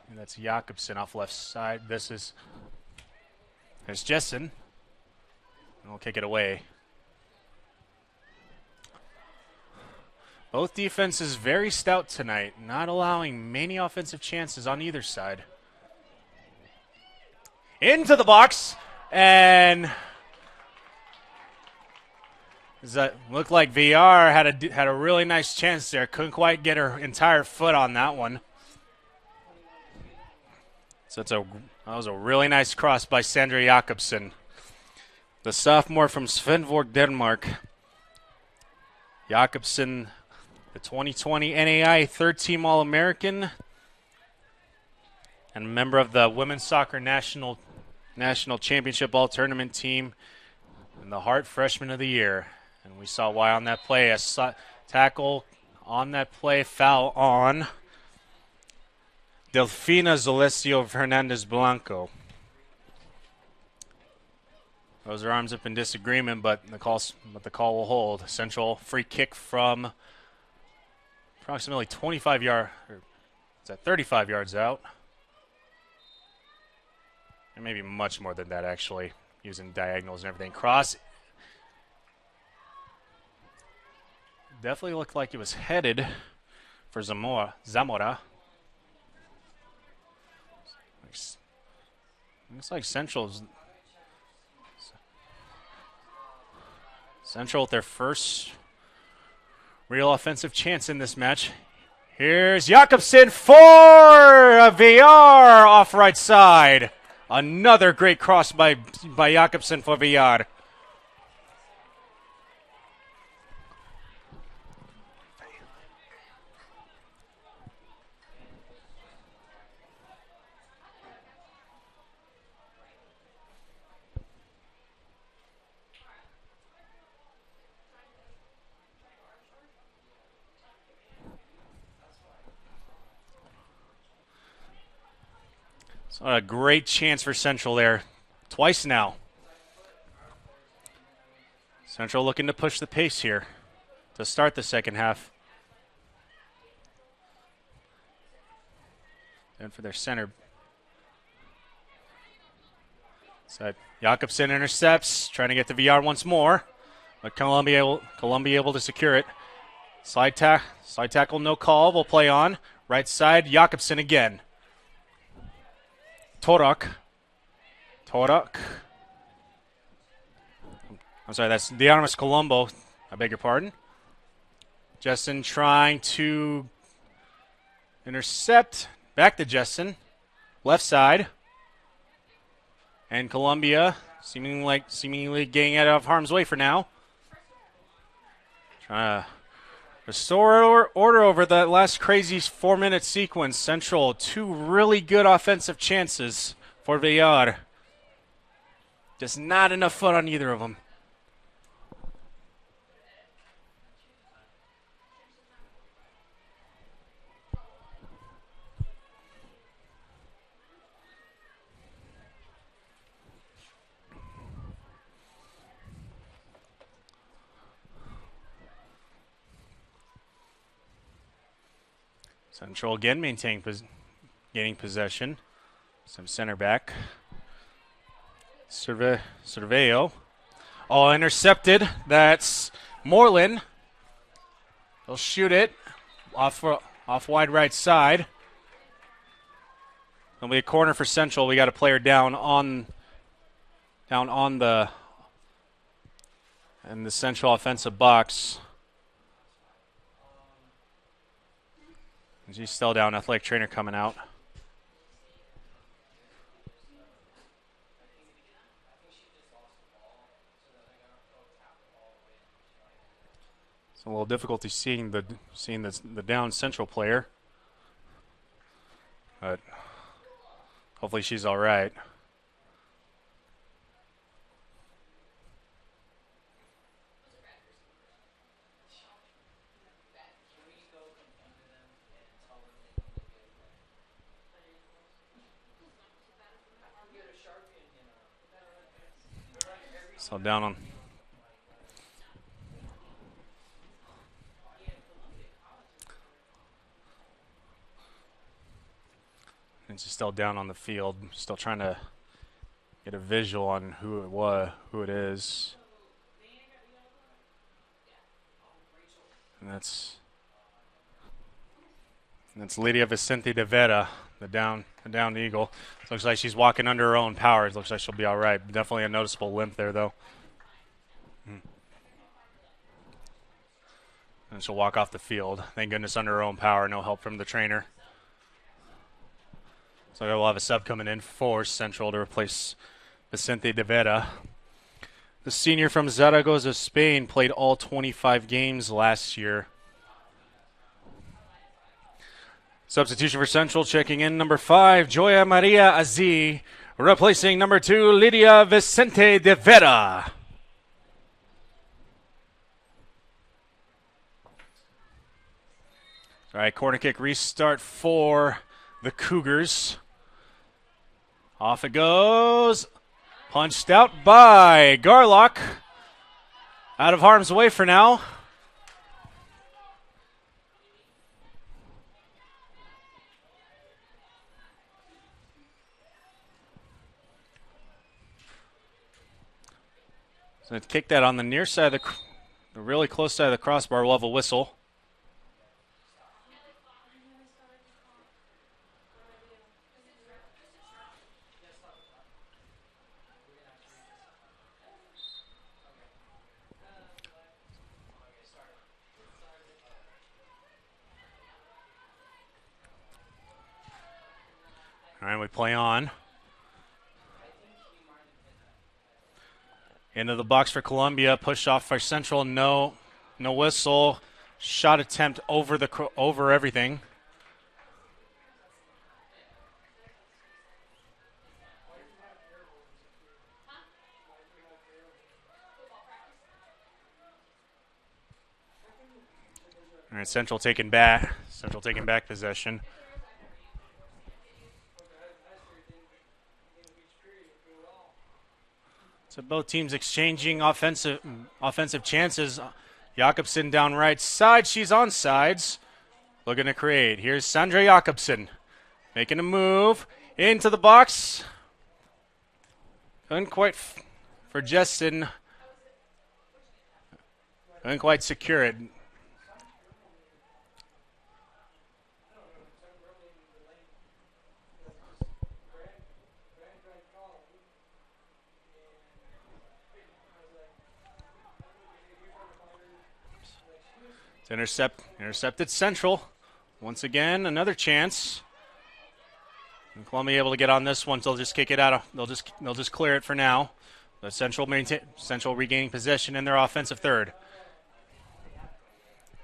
And that's Jakobsen off left side. There's Jessen. And we'll kick it away. Both defenses very stout tonight, not allowing many offensive chances on either side. Into the box, and does that look like VR had a really nice chance there. Couldn't quite get her entire foot on that one. So that was a really nice cross by Sandra Jakobsen, the sophomore from Svendborg, Denmark. Jakobsen, the 2020 NAI third-team All-American and a member of the Women's Soccer National Championship All-Tournament team and the Hart Freshman of the Year. And we saw why on that play. A tackle on that play, foul on Delfina Zalesio Fernandez Blanco. Those are arms up in disagreement, but the call will hold. Central free kick from approximately 25 yards, or is that 35 yards out? And maybe much more than that, actually, using diagonals and everything. Cross definitely looked like it was headed for Zamora. Looks like Central with their first real offensive chance in this match. Here's Jakobsen for a VR off right side. Another great cross by Jakobsen for VR. So a great chance for Central there. Twice now. Central looking to push the pace here to start the second half. And for their center. So Jakobsen intercepts, trying to get the VR once more. But Columbia able to secure it. Slide tackle, no call. We'll play on. Right side, Jakobsen again. Torak. I'm sorry, that's Diarmas Colombo. I beg your pardon. Jessen trying to intercept. Back to Jessen. Left side. And Columbia seemingly getting out of harm's way for now. Trying to restore order over that last crazy 4-minute sequence. Central, two really good offensive chances for Villar. Just not enough foot on either of them. Central again gaining possession. Some center back. Surveyo. Oh, intercepted. That's Moreland. They'll shoot it off wide right side. It'll be a corner for Central. We got a player down on the Central offensive box. He's still down. Athletic trainer coming out. It's a little difficulty seeing the down Central player, but hopefully she's all right. So down on. And she's still down on the field. Still trying to get a visual on who it is. And that's That's Lydia Vicente de Vera, the down eagle. Looks like she's walking under her own power. Looks like she'll be all right. Definitely a noticeable limp there, though. And she'll walk off the field. Thank goodness under her own power, no help from the trainer. So we'll have a sub coming in for Central to replace Vicente de Vera. The senior from Zaragoza, Spain, played all 25 games last year. Substitution for Central, checking in number 5, Joya Maria Aziz, replacing number 2, Lydia Vicente de Vera. All right, corner kick restart for the Cougars. Off it goes. Punched out by Garlock. Out of harm's way for now. So to kick that on the near side of the really close side of the crossbar, we'll have a whistle. All right, we play on. Into the box for Columbia. Push off for Central. No whistle. Shot attempt over everything. All right, Central taking back possession. So both teams exchanging offensive chances. Jakobsen down right side. She's on sides. Looking to create. Here's Sandra Jakobsen making a move into the box. Couldn't quite for Jessen. Couldn't quite secure it. It's intercepted Central. Once again, another chance. And Columbia able to get on this one, so they'll just kick it out. They'll just clear it for now. The Central regaining possession in their offensive third.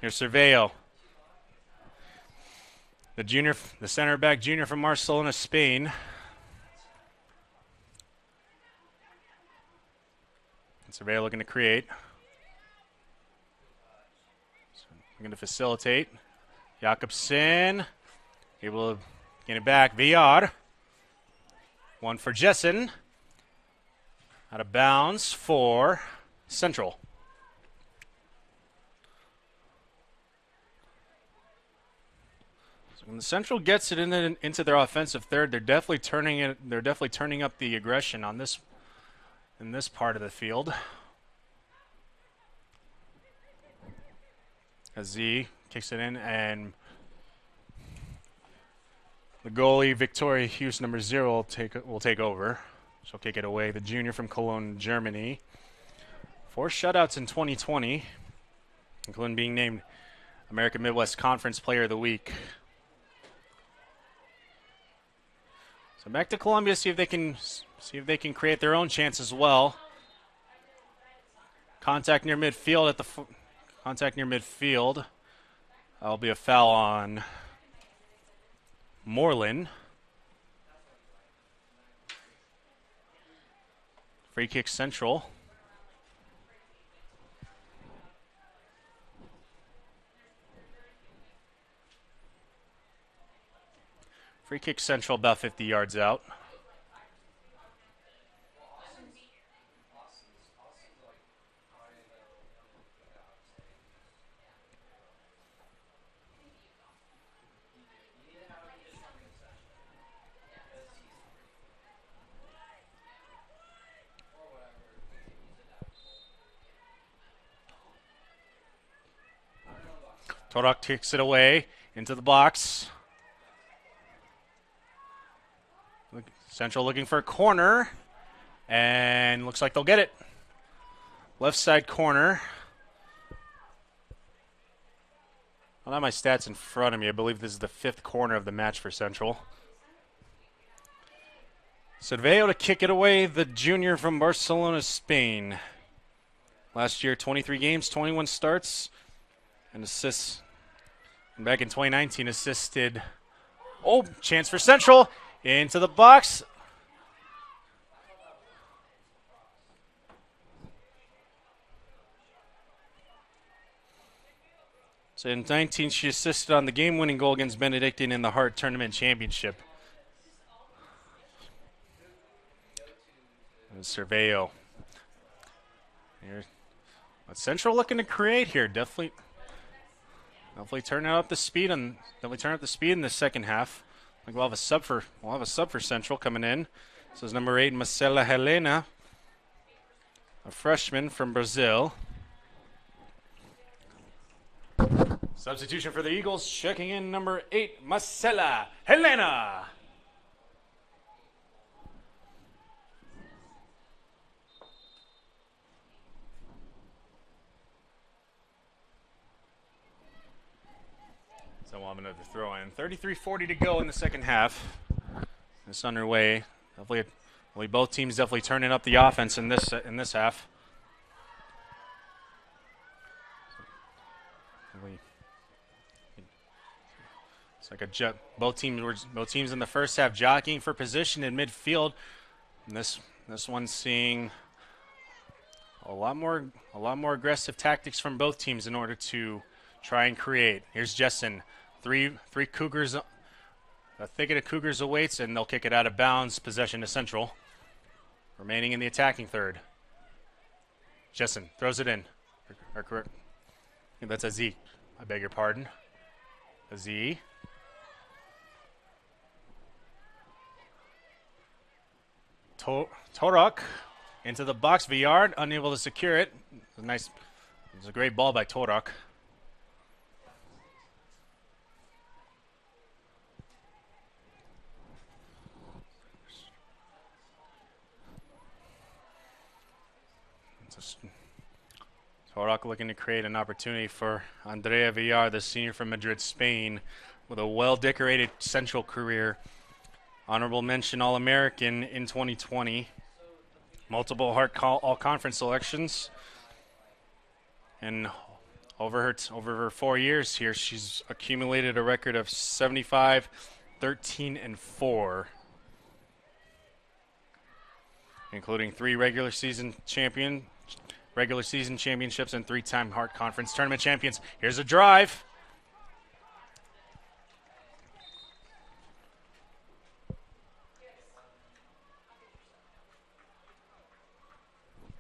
Here's Cervello. The center back junior from Barcelona, Spain. And Cervello looking to create. Going to facilitate. Jakobsen able to get it back. VR. One for Jessen. Out of bounds for Central. So when the Central gets it into their offensive third, they're definitely turning up the aggression on in this part of the field. Aziz kicks it in, and the goalie, Victoria Hughes, number 0, will take over. She'll kick it away. The junior from Cologne, Germany. 4 shutouts in 2020, including being named American Midwest Conference Player of the Week. So back to Columbia, see if they can create their own chance as well. Contact near midfield That'll be a foul on Moreland. Free kick Central. Free kick Central about 50 yards out. Torak kicks it away into the box. Central looking for a corner, and looks like they'll get it. Left side corner. I don't have my stats in front of me. I believe this is the 5th corner of the match for Central. Cerveo to kick it away, the junior from Barcelona, Spain. Last year, 23 games, 21 starts, and assists. And back in 2019, assisted. Oh, chance for Central. Into the box. So in 19, she assisted on the game-winning goal against Benedictine in the Hart Tournament Championship. And Cerveo. Here. What's Central looking to create here? Definitely turn up the speed in the second half. I think we'll have a sub for Central coming in. This is number 8, Marcela Helena, a freshman from Brazil. Substitution for the Eagles, checking in number 8, Marcela Helena. So we'll have another throw in. 33:40 to go in the second half. It's underway. Definitely, both teams definitely turning up the offense in this half. It's like both teams in the first half jockeying for position in midfield. And this one's seeing a lot more aggressive tactics from both teams in order to try and create. Here's Jessen. Three Cougars. A thicket of Cougars awaits, and they'll kick it out of bounds. Possession to Central. Remaining in the attacking third. Jessen throws it in. Correct. That's a Z. I beg your pardon. A Z. Torok into the box. Villard unable to secure it. It was a great ball by Torok. Torok looking to create an opportunity for Andrea Villar, the senior from Madrid, Spain, with a well-decorated Central career. Honorable mention All-American in 2020. Multiple Hart All-Conference selections. And over her 4 years here, she's accumulated a record of 75, 13, and 4. Including 3 regular season championships and 3-time Hart Conference tournament champions. Here's a drive.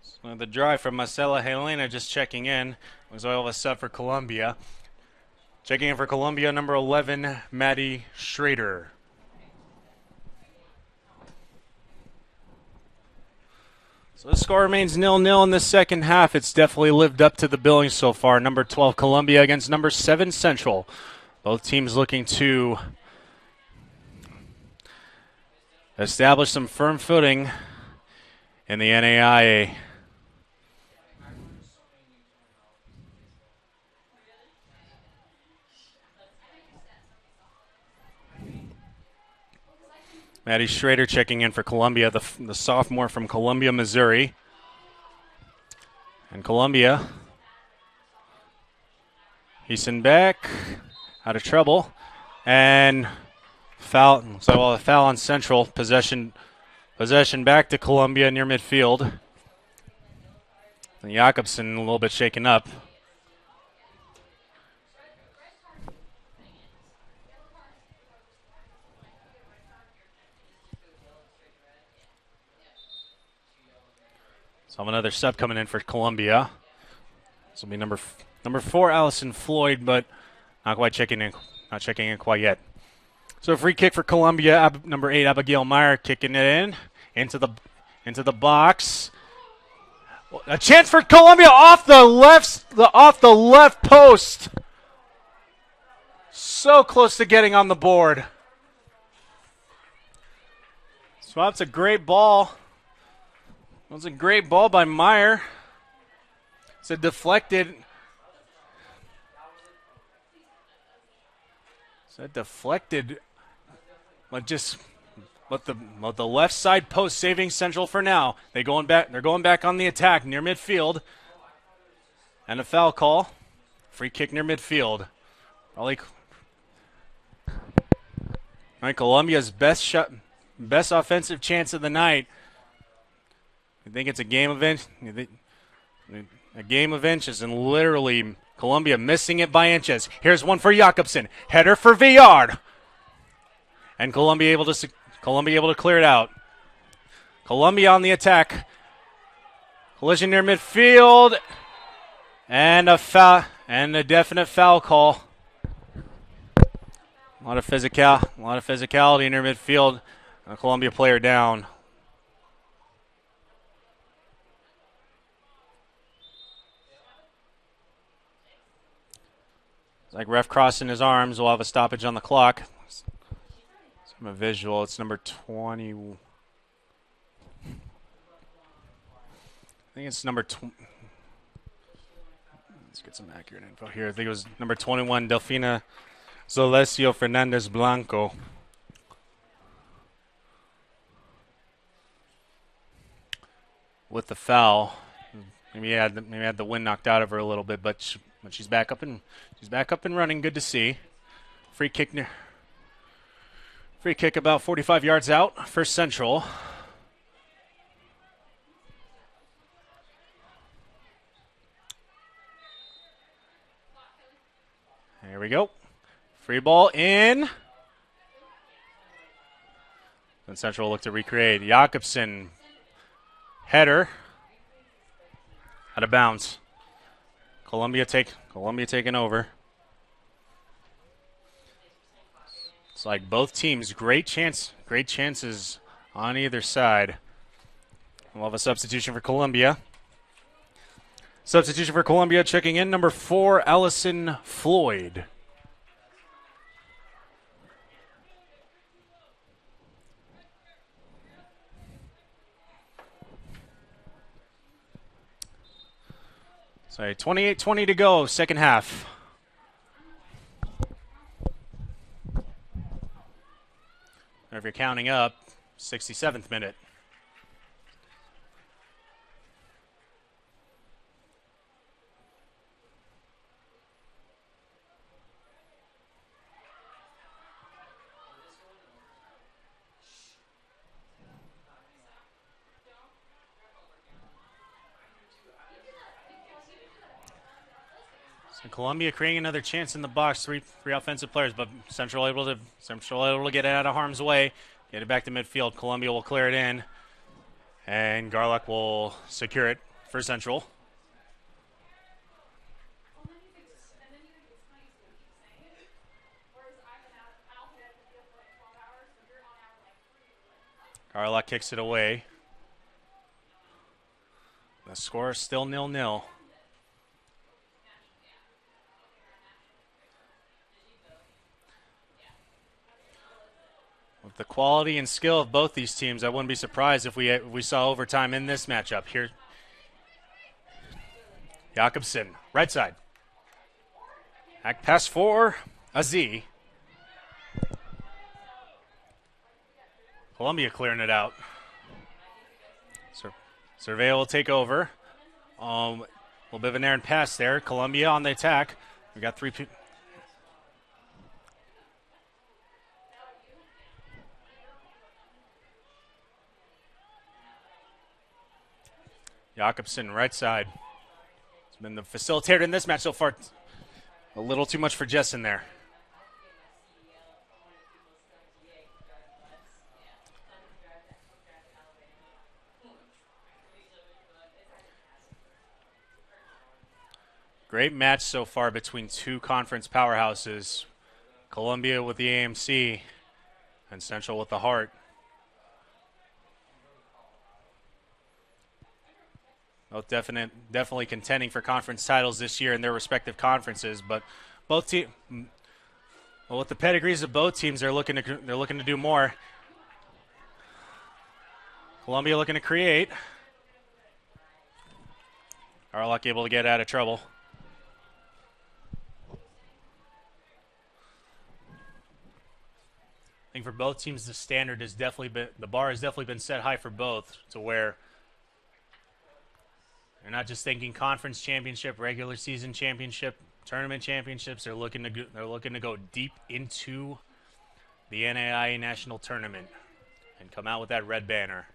So the drive from Marcela Helena just checking in. Was all of a sub for Columbia. Checking in for Columbia, number 11, Maddie Schrader. So the score remains 0-0 in the second half. It's definitely lived up to the billing so far. Number 12, Columbia against number 7, Central. Both teams looking to establish some firm footing in the NAIA. Maddie Schrader checking in for Columbia, the sophomore from Columbia, Missouri. And Columbia, Heason back, out of trouble. And foul, so a foul on Central. Possession back to Columbia near midfield. And Jakobsen a little bit shaken up. So another sub coming in for Columbia. This will be number 4, Allison Floyd, but not checking in quite yet. So a free kick for Columbia. Number 8, Abigail Meyer kicking it in into the box. A chance for Columbia off the left post. So close to getting on the board. So that's a great ball. That's a great ball by Meyer. It's a deflected. But the left side post saving Central for now. They're going back on the attack near midfield. And a foul call. Free kick near midfield. Probably Columbia's best offensive chance of the night. You think it's a game of inches, and literally Columbia missing it by inches. Here's one for Jakobsen. Header for Villard. And Columbia able to clear it out. Columbia on the attack. Collision near midfield. And a definite foul call. A lot of physicality near midfield. A Columbia player down. It's like ref crossing his arms. We'll have a stoppage on the clock. Some a visual. It's number 20. I think it's number 20. Let's get some accurate info here. I think it was number 21, Delfina Zolesio Fernandez Blanco. With the foul. Maybe had the wind knocked out of her a little bit, but she's back up and running. Good to see. Free kick about 45 yards out for Central. There we go. Free ball in. And Central will look to recreate. Jakobsen. Header. Out of bounds. Columbia taking over. It's like both teams, great chances on either side. We'll have a substitution for Columbia. Substitution for Columbia checking in, number 4, Allison Floyd. Sorry, 28-20 to go, second half. Or if you're counting up, 67th minute. So Columbia creating another chance in the box, three offensive players, but Central able to get it out of harm's way, get it back to midfield. Columbia will clear it in, and Garlock will secure it for Central. Garlock kicks it away. The score is still 0-0. With the quality and skill of both these teams, I wouldn't be surprised if we saw overtime in this matchup. Here, Jakobsen, right side. Back pass for Aziz. Columbia clearing it out. Survey will take over. A little bit of an errant pass there. Columbia on the attack. We got 3 people. Jakobsen, right side. He's been the facilitator in this match so far. A little too much for Jessen there. Great match so far between two conference powerhouses. Columbia with the AMC and Central with the Heart. Both definitely contending for conference titles this year in their respective conferences, but both teams, well, with the pedigrees of both teams, they're looking to do more. Columbia looking to create. Garlock able to get out of trouble. I think for both teams, the standard has definitely been, the bar has definitely been set high for both, to where they're not just thinking conference championship, regular season championship, tournament championships. They're looking to go deep into the NAIA national tournament and come out with that red banner.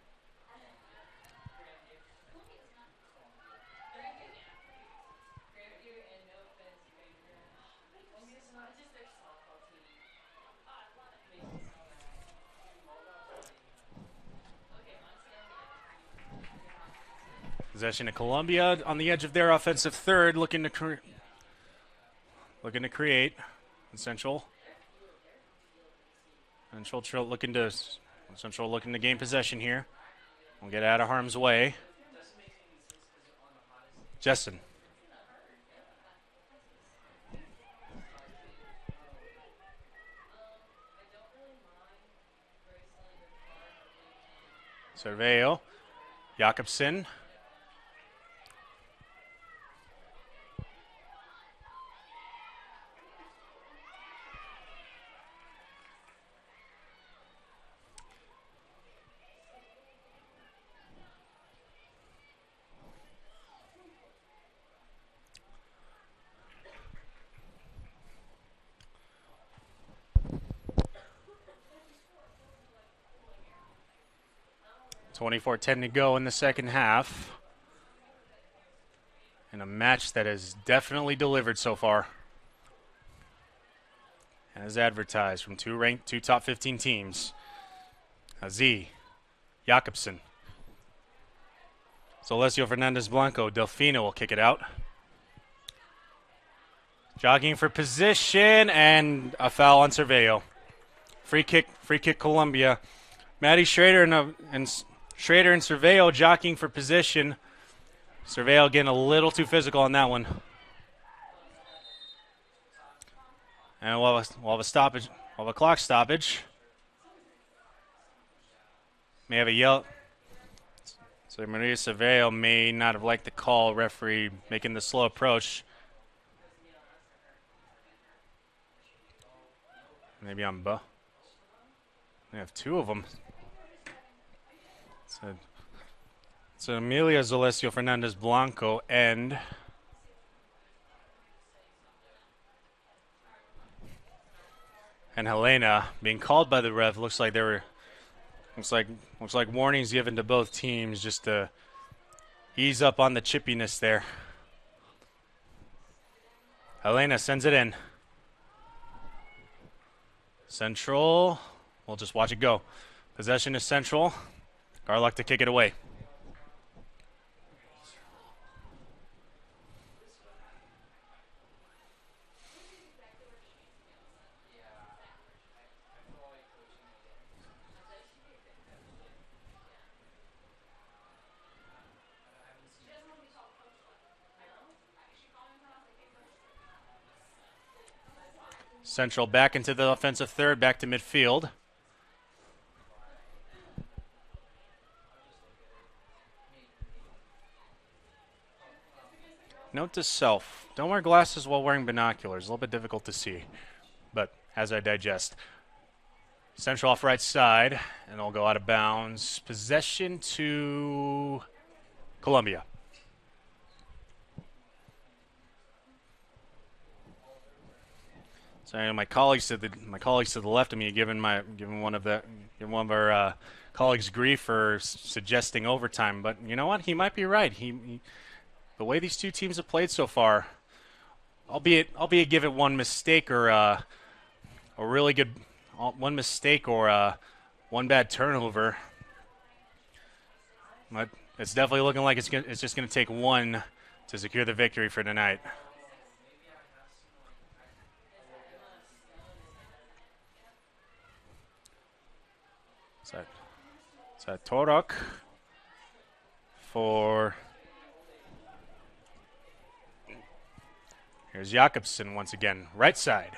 Possession of Columbia on the edge of their offensive third, looking to create. And Central looking to gain possession here. We'll get out of harm's way. Justin. Cerveo. Jakobsen. .24-10 to go in the second half. And a match that has definitely delivered so far. As advertised from two top 15 teams. Z, Jakobsen. Celesio Fernandez Blanco. Delfino will kick it out. Jogging for position and a foul on Cerveo. Free kick Columbia. Maddie Schrader and Cerveo jockeying for position. Cerveo getting a little too physical on that one. And we'll have a clock stoppage. May have a yell. So Maria Cerveo may not have liked the call. Referee making the slow approach. Maybe on Buh. We have two of them. So Emilia Zalesio Fernandez Blanco and Helena being called by the ref. Looks like warnings given to both teams just to ease up on the chippiness there. Helena sends it in. Central. We'll just watch it go. Possession is Central. Garlock to kick it away. Central back into the offensive third, back to midfield. Note to self, don't wear glasses while wearing binoculars. A little bit difficult to see, but as I digest. Central off right side, and it'll go out of bounds. Possession to Columbia. So my colleagues to the left of me giving one of our colleagues grief for suggesting overtime, but you know what? He might be right. The way these two teams have played so far, albeit give it one mistake or a really good one mistake or one bad turnover, but it's definitely looking like it's just going to take one to secure the victory for tonight. So Torok for... Here's Jakobsen once again, right side.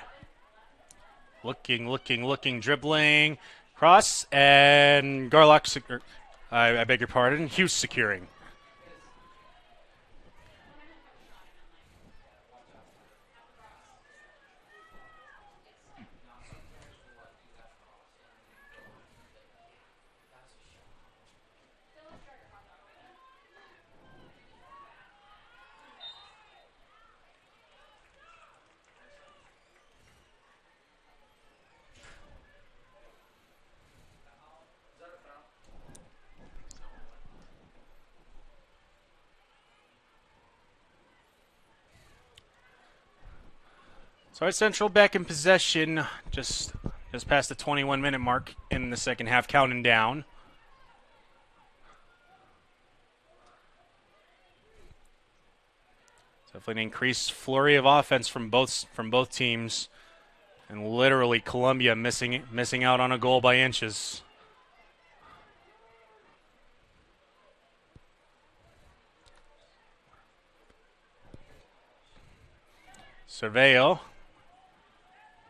Looking, dribbling, cross, and Garlock I beg your pardon. Hughes securing. So our Central back in possession, just past the 21-minute mark in the second half, counting down. Definitely an increased flurry of offense from both teams, and literally Columbia missing out on a goal by inches. Cervello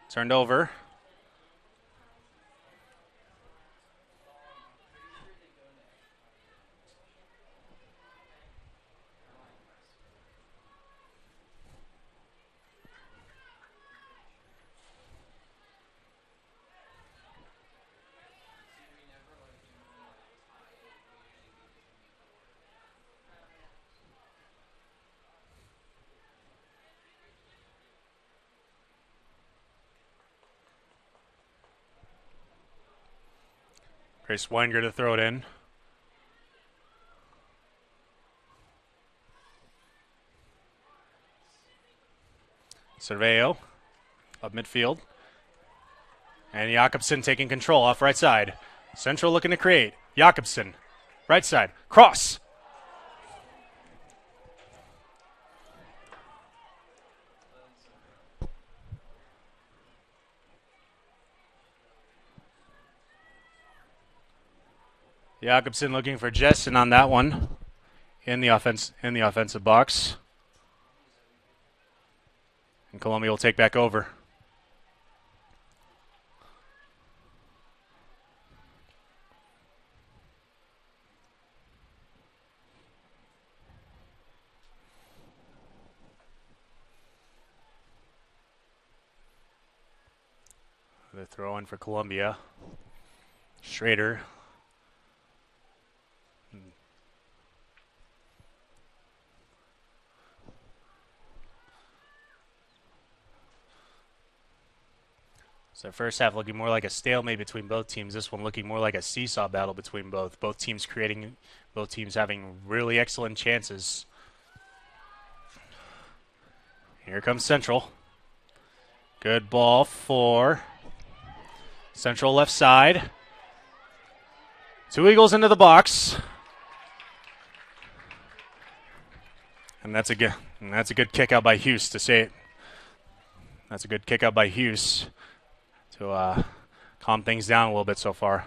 turned over. Grace Weinger to throw it in. Cervello up midfield. And Jakobsen taking control off right side. Central looking to create. Jakobsen, right side. Cross. Jakobsen looking for Jessen on that one in the offensive box. And Columbia will take back over. The throw in for Columbia. Schrader. So first half looking more like a stalemate between both teams. This one looking more like a seesaw battle between both. Both teams having really excellent chances. Here comes Central. Good ball for Central left side. Two Eagles into the box. And that's a good kick out by Hughes to say it. That's a good kick out by Hughes to calm things down a little bit so far.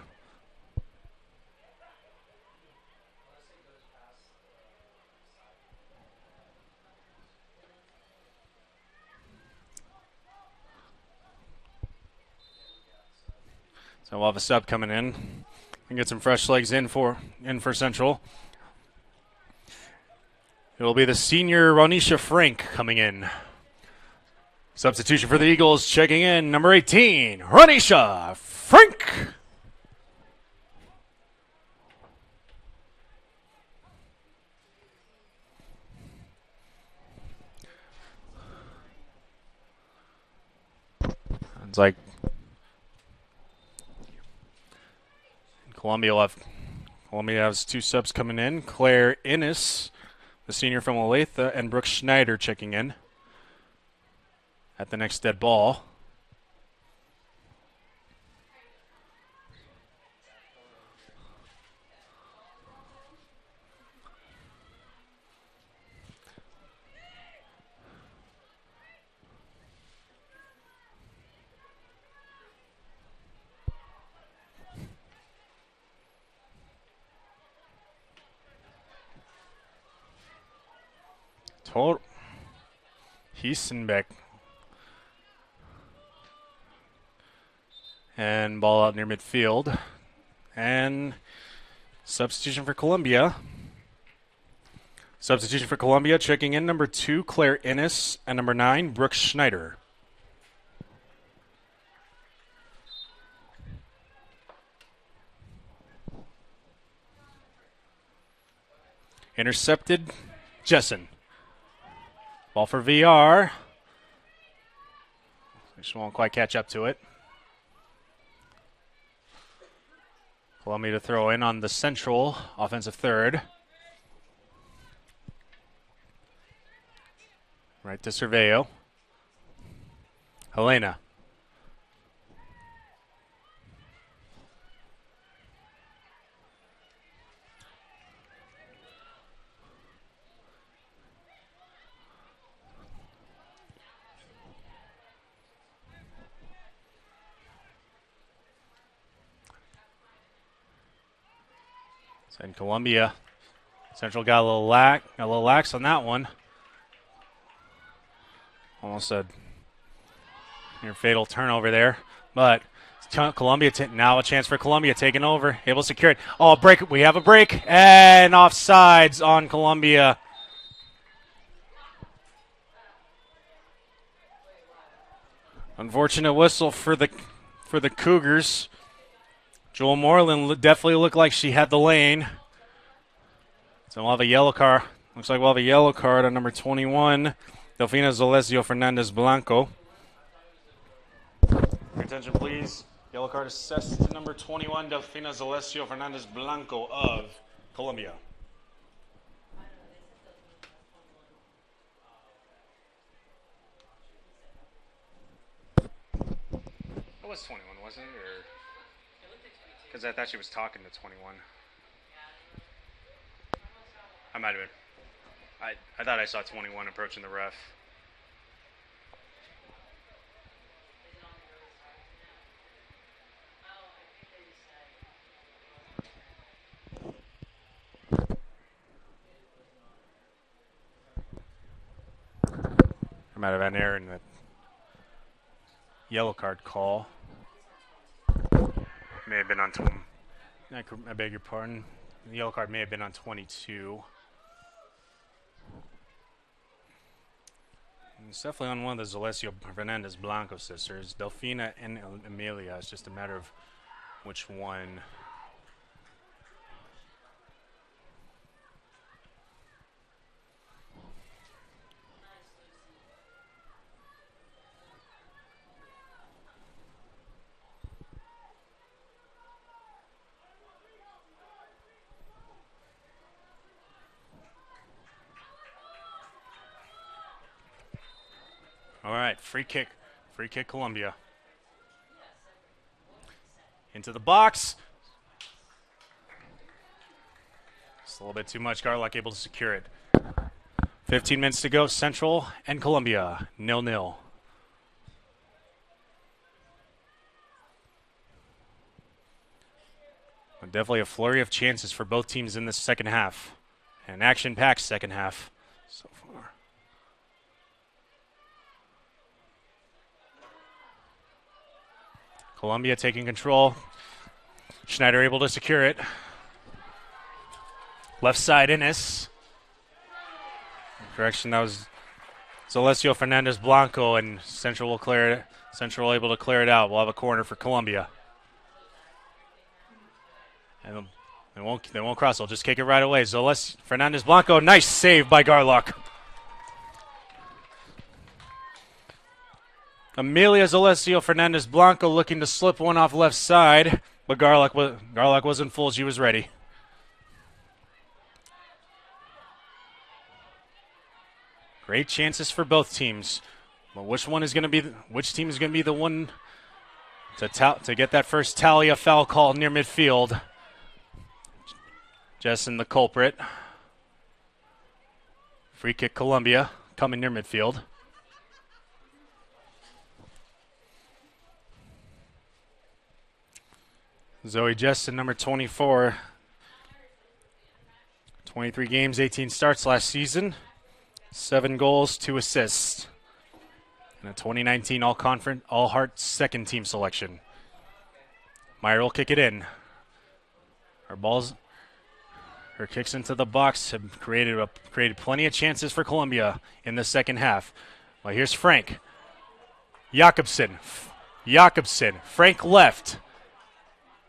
So we'll have a sub coming in and get some fresh legs in for Central. It will be the senior Ronisha Frank coming in. Substitution for the Eagles, checking in, number 18, Ronisha Frank. It's like Columbia has two subs coming in. Claire Innes, the senior from Olathe, and Brooke Schneider checking in at the next dead ball. Total Hiesenbeck. And ball out near midfield. And Substitution for Columbia. Substitution for Columbia, checking in number 2, Claire Innes, and number 9, Brooke Schneider. Intercepted, Jessen. Ball for VR. She won't quite catch up to it. Columbia to throw in on the central offensive third. Right to Cerveo. Helena. And Columbia. Central got a little lax on that one. Almost a near fatal turnover there. But Columbia, now a chance for Columbia taking over. Able to secure it. Oh, break. We have a break. And offsides on Columbia. Unfortunate whistle for the Cougars. Joel Moreland definitely looked like she had the lane. So we'll have a yellow card. Looks like we'll have a yellow card on number 21, Delfina Zalesio Fernandez Blanco. Your attention, please. Yellow card assessed to number 21, Delfina Zalesio Fernandez Blanco of Columbia. It was 21, wasn't it? Or because I thought she was talking to 21. I might have been. I thought I saw 21 approaching the ref. I might have had an error in the yellow card call. May have been on I beg your pardon. The yellow card may have been on 22. It's definitely on one of the Zalesio Fernandez Blanco sisters. Delfina and Amelia. It's just a matter of which one. All right, free kick Columbia. Into the box. Just a little bit too much. Garlock able to secure it. 15 minutes to go. Central and Columbia 0-0. Definitely a flurry of chances for both teams in this second half. An action-packed second half so far. Columbia taking control. Schneider able to secure it. Left side, Innes. Correction, that was Zalesio Fernandez Blanco, and Central will clear it. Central able to clear it out. We'll have a corner for Columbia. And they won't cross. They'll just kick it right away. Zalesio Fernandez Blanco, nice save by Garlock. Amelia Zalesio Fernandez Blanco looking to slip one off left side, but Garlock wasn't fooled. She was ready. Great chances for both teams, but which team is going to be the one to get that first tally of foul call near midfield? Jessen the culprit. Free kick Columbia coming near midfield. Zoe Jessen, number 24. 23 games, 18 starts last season. 7 goals, 2 assists. And a 2019 All-Heart second team selection. Meyer will kick it in. Our ball's Her kicks into the box have created plenty of chances for Columbia in the second half. Well, here's Frank. Jakobsen. Frank left.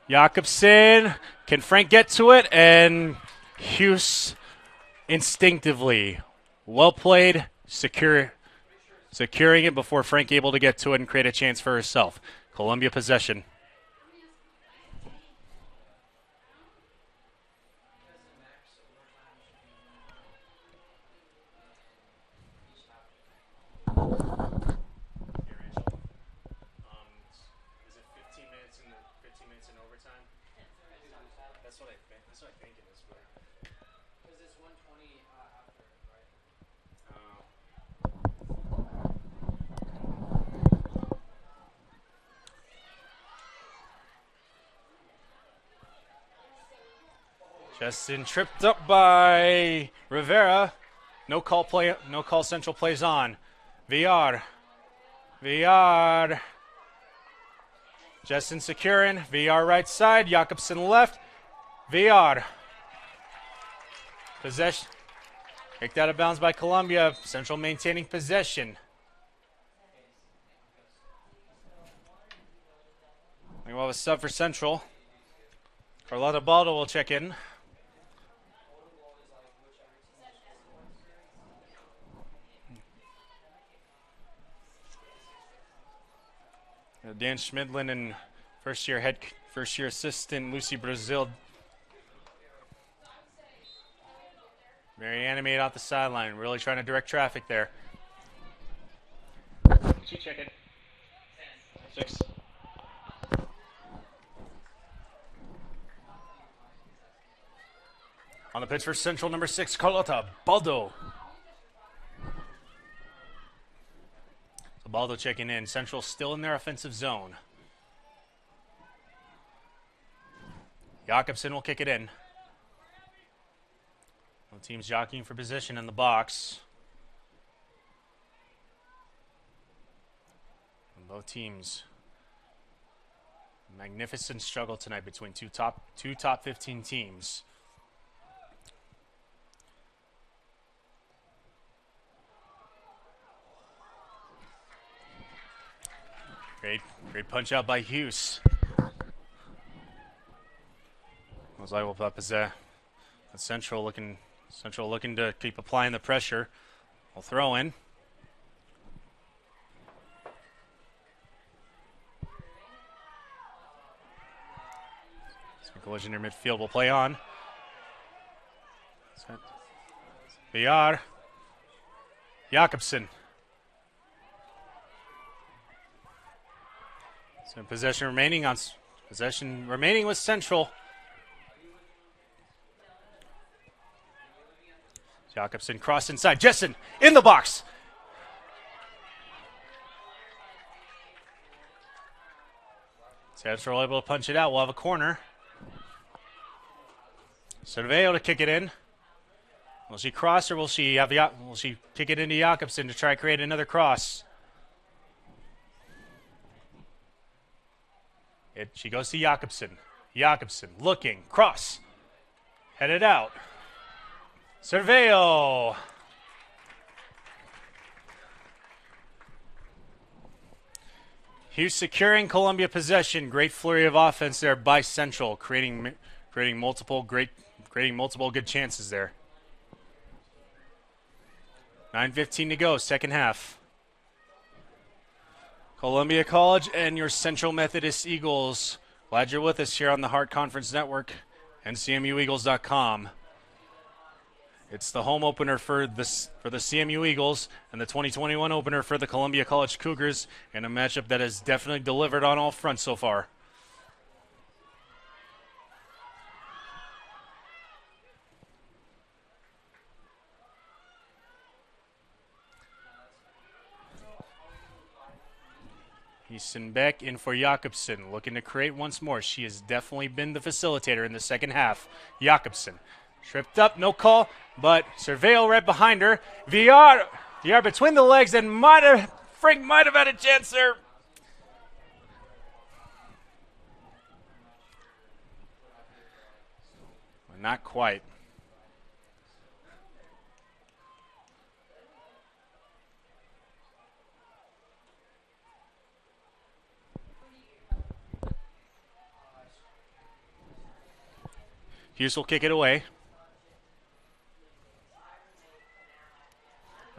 Jakobsen. Can Frank get to it? And Hughes instinctively. Well played. Securing it before Frank able to get to it and create a chance for herself. Columbia possession. Justin tripped up by Rivera. No call central plays on. VR. Justin securing. VR right side. Jakobsen left. VR. Possession. Kicked out of bounds by Columbia. Central maintaining possession. We will have a sub for Central. Carlotta Baldo will check in. Dan Schmidlin and first year assistant Lucy Brazil. Very animated off the sideline, really trying to direct traffic there. She check it. 6. On the pitch for Central, number 6, Carlotta Baldo. Baldo checking in. Central still in their offensive zone. Jakobsen will kick it in. Both teams jockeying for position in the box. And both teams. Magnificent struggle tonight between two top 15 teams. Great punch out by Hughes. Was able to Central looking to keep applying the pressure. We'll throw in. Collision near midfield will play on. VR. Jakobsen. So possession remaining with Central. Jakobsen cross inside. Jessen in the box. Central able to punch it out. We'll have a corner. Cerveo to kick it in. Will she cross or will she kick it into Jakobsen to try to create another cross? She goes to Jakobsen. Jakobsen looking. Cross. Headed out. Cerveo. Hughes securing Columbia possession. Great flurry of offense there by Central, creating multiple good chances there. 9:15 to go, second half. Columbia College and your Central Methodist Eagles. Glad you're with us here on the Hart Conference Network and CMUEagles.com. It's the home opener for the CMU Eagles and the 2021 opener for the Columbia College Cougars, and a matchup that has definitely delivered on all fronts so far. Beck in for Jakobsen, looking to create once more. She has definitely been the facilitator in the second half. Jakobsen, tripped up, no call, but Cerveo right behind her. VR between the legs, and Frank might have had a chance there. But not quite. Hughes will kick it away.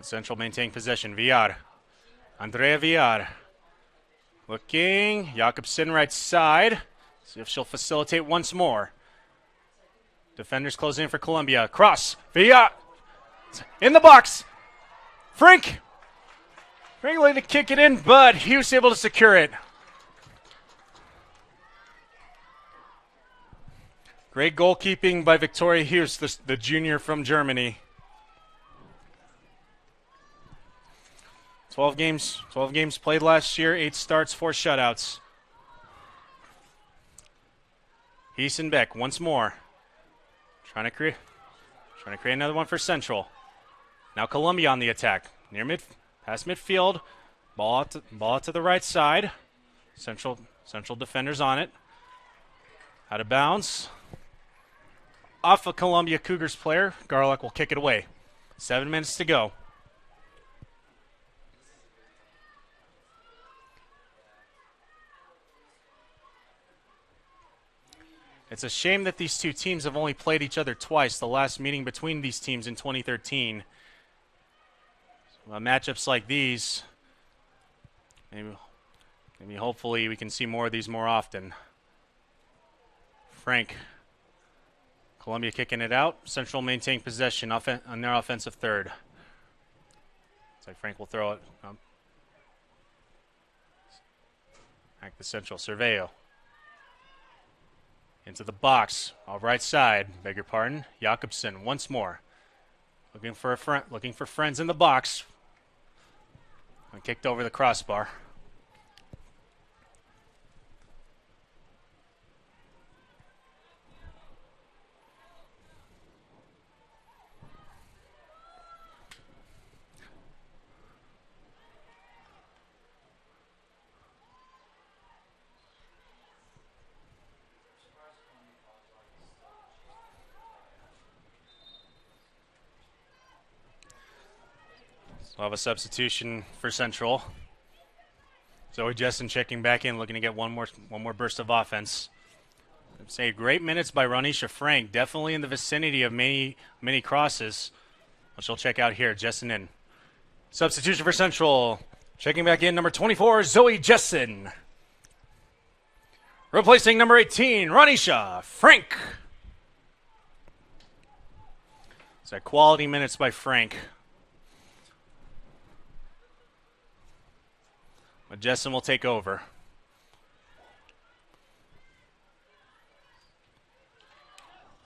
Central maintaining possession. Villar. Andrea Villar. Looking. Jakobsen right side. See if she'll facilitate once more. Defenders closing in for Columbia. Cross. Villar. In the box. Frank. Frank looking to kick it in, but Hughes able to secure it. Great goalkeeping by Victoria Hughes, the junior from Germany. 12 games played last year, 8 starts, 4 shutouts. Hiesenbeck once more. Trying to create another one for Central. Now Columbia on the attack. Past midfield. Ball out to the right side. Central defenders on it. Out of bounds. Off a Columbia Cougars player. Garlock will kick it away. 7 minutes to go. It's a shame that these two teams have only played each other twice. The last meeting between these teams in 2013. Matchups like these, maybe hopefully we can see more of these more often. Frank. Columbia kicking it out. Central maintaining possession on their offensive third. Looks like Frank will throw it. Back to Central. Cerveo. Into the box. All right side. Beg your pardon. Jakobsen once more. Looking for friends in the box. And kicked over the crossbar. So we'll have a substitution for Central. Zoe Jessen checking back in, looking to get one more burst of offense. I'd say great minutes by Ronisha Frank, definitely in the vicinity of many crosses. Which she'll check out here. Jessen in. Substitution for Central. Checking back in, number 24, Zoe Jessen. Replacing number 18, Ronisha Frank. So quality minutes by Frank. But Jessen will take over.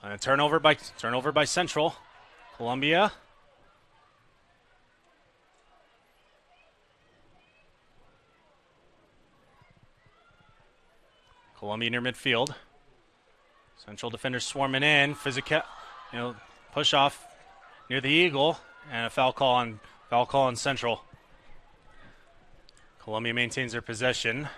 And a turnover by Central. Columbia. Columbia near midfield. Central defenders swarming in. Push off near the Eagle, and a foul call on Central. Columbia maintains their possession.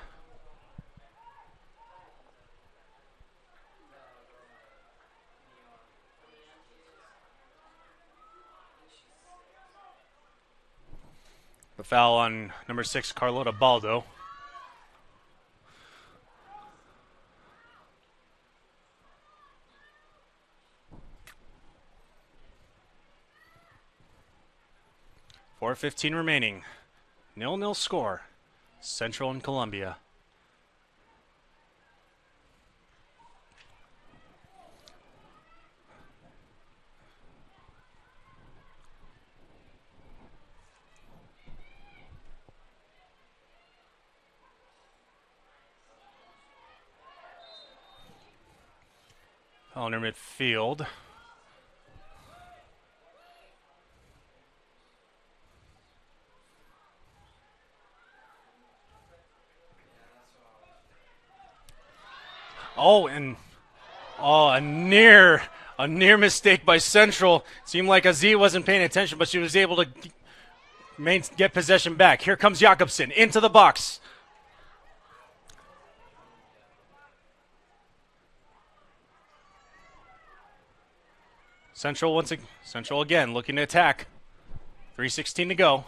The foul on number 6, Carlota Baldo. .4:15 remaining. 0-0 score. Central and Columbia. On midfield. A near mistake by Central. Seemed like Aziz wasn't paying attention, but she was able to get possession back. Here comes Jakobsen into the box. Central again looking to attack. 3:16 to go.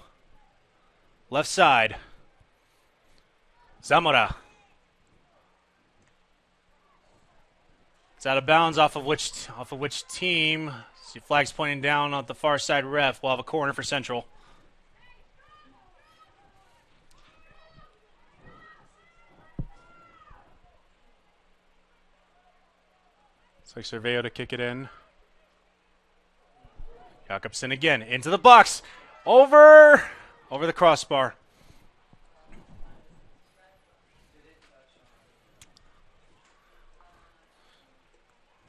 Left side. Zamora. It's out of bounds off of which team. See flags pointing down at the far side ref. We'll have a corner for Central. Looks like Cerveo to kick it in. Jakobsen again into the box. Over the crossbar.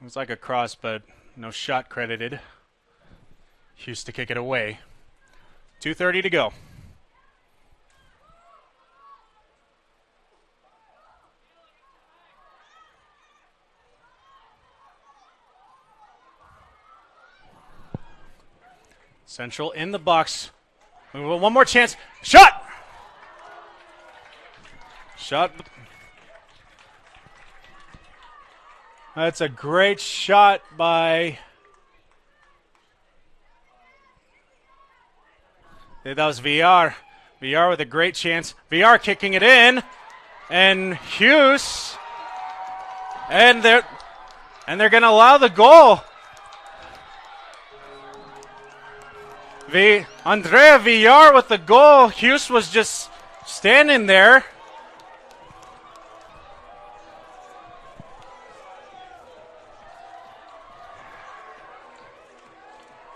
Looks like a cross, but no shot credited. Hughes to kick it away. 2:30 to go. Central in the box. One more chance. Shot! Shot. That's a great shot by... That was VR. VR with a great chance. VR kicking it in. And Hughes. And they're going to allow the goal. Andrea Villar with the goal. Hughes was just standing there.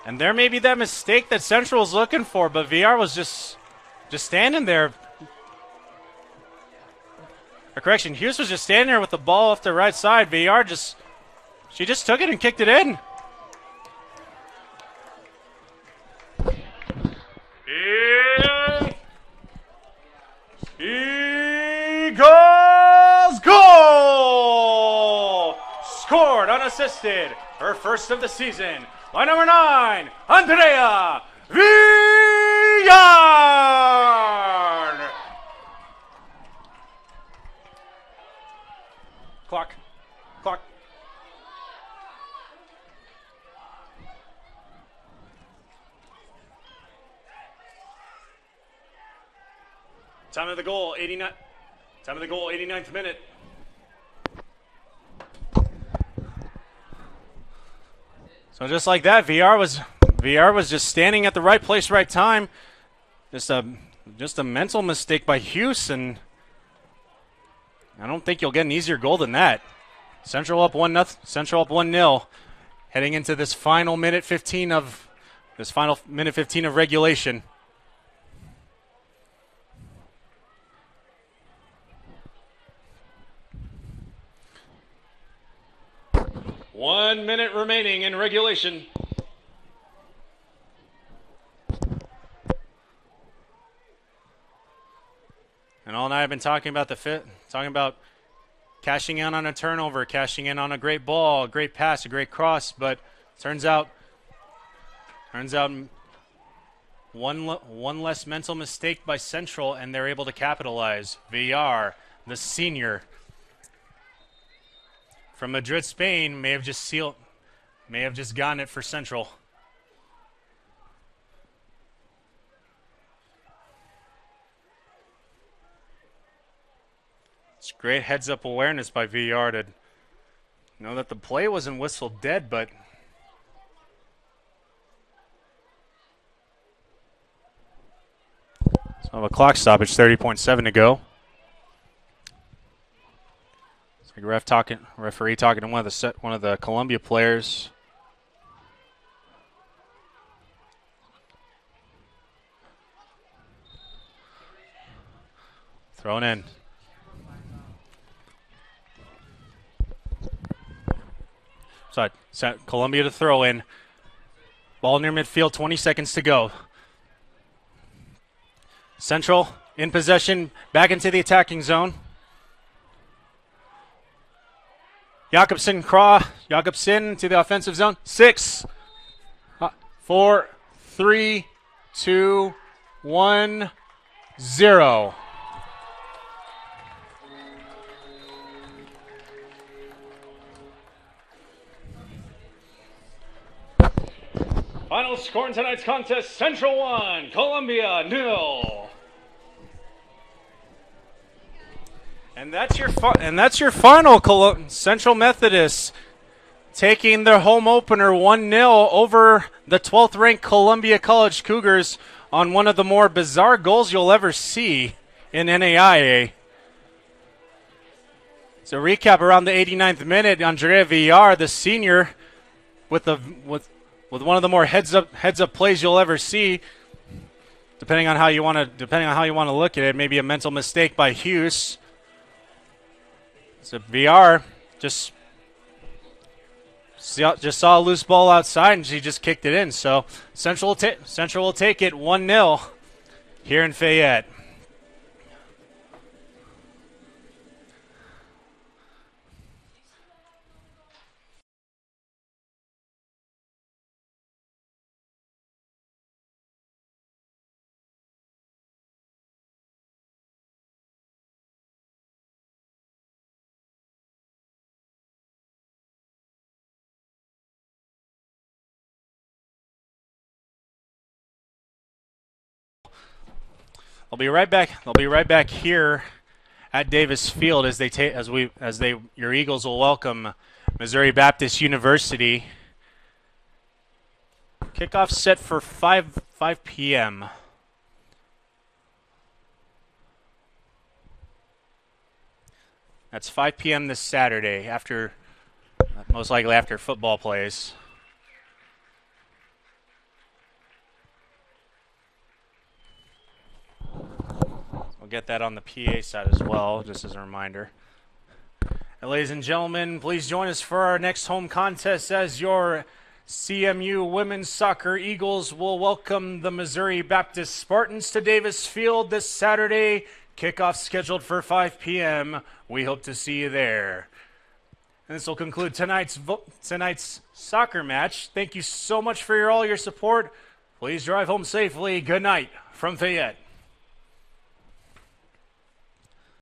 And there may be that mistake that Central was looking for, but VR was just standing there. Or correction, Hughes was just standing there with the ball off the right side. VR she just took it and kicked it in. Eagles goal! Scored unassisted. Her first of the season. By number 9, Andrea Villar! Clock. Time of the goal, 89th minute. So just like that, VR was just standing at the right place, right time. Just a mental mistake by Hughes, and I don't think you'll get an easier goal than that. Central up 1-0. Central up 1-0, heading into this final minute 15 of regulation. One minute remaining in regulation. And all night I've been talking about cashing in on a turnover, cashing in on a great ball, a great pass, a great cross, but turns out one less mental mistake by Central, and they're able to capitalize. VR, the senior from Madrid, Spain, may have just gotten it for Central. It's great heads-up awareness by VR to know that the play wasn't whistled dead, but so have a clock stoppage, 30.7 to go. Referee talking to one of the Columbia players. Thrown in. So Columbia to throw in. Ball near midfield, 20 seconds to go. Central in possession, back into the attacking zone. Jakobsen to the offensive zone. 6, 4, 3, 2, 1, 0. Final score in tonight's contest: Central 1, Columbia 0. And that's your final Central Methodist taking their home opener 1-0 over the 12th ranked Columbia College Cougars on one of the more bizarre goals you'll ever see in NAIA. So recap around the 89th minute, Andrea Villar, the senior, with one of the more heads up plays you'll ever see. Depending on how you want to look at it, maybe a mental mistake by Hughes. So Villar just saw a loose ball outside and she just kicked it in. So Central will take it 1-0 here in Fayette. I'll be right back here at Davis Field as your Eagles will welcome Missouri Baptist University. Kickoff set for 5 p.m. That's 5 p.m. this Saturday, most likely after football plays. Get that on the PA side as well, just as a reminder. And ladies and gentlemen, please join us for our next home contest as your CMU Women's Soccer Eagles will welcome the Missouri Baptist Spartans to Davis Field this Saturday. Kickoff scheduled for 5 p.m. We hope to see you there. And this will conclude tonight's soccer match. Thank you so much for all your support. Please drive home safely. Good night from Fayette.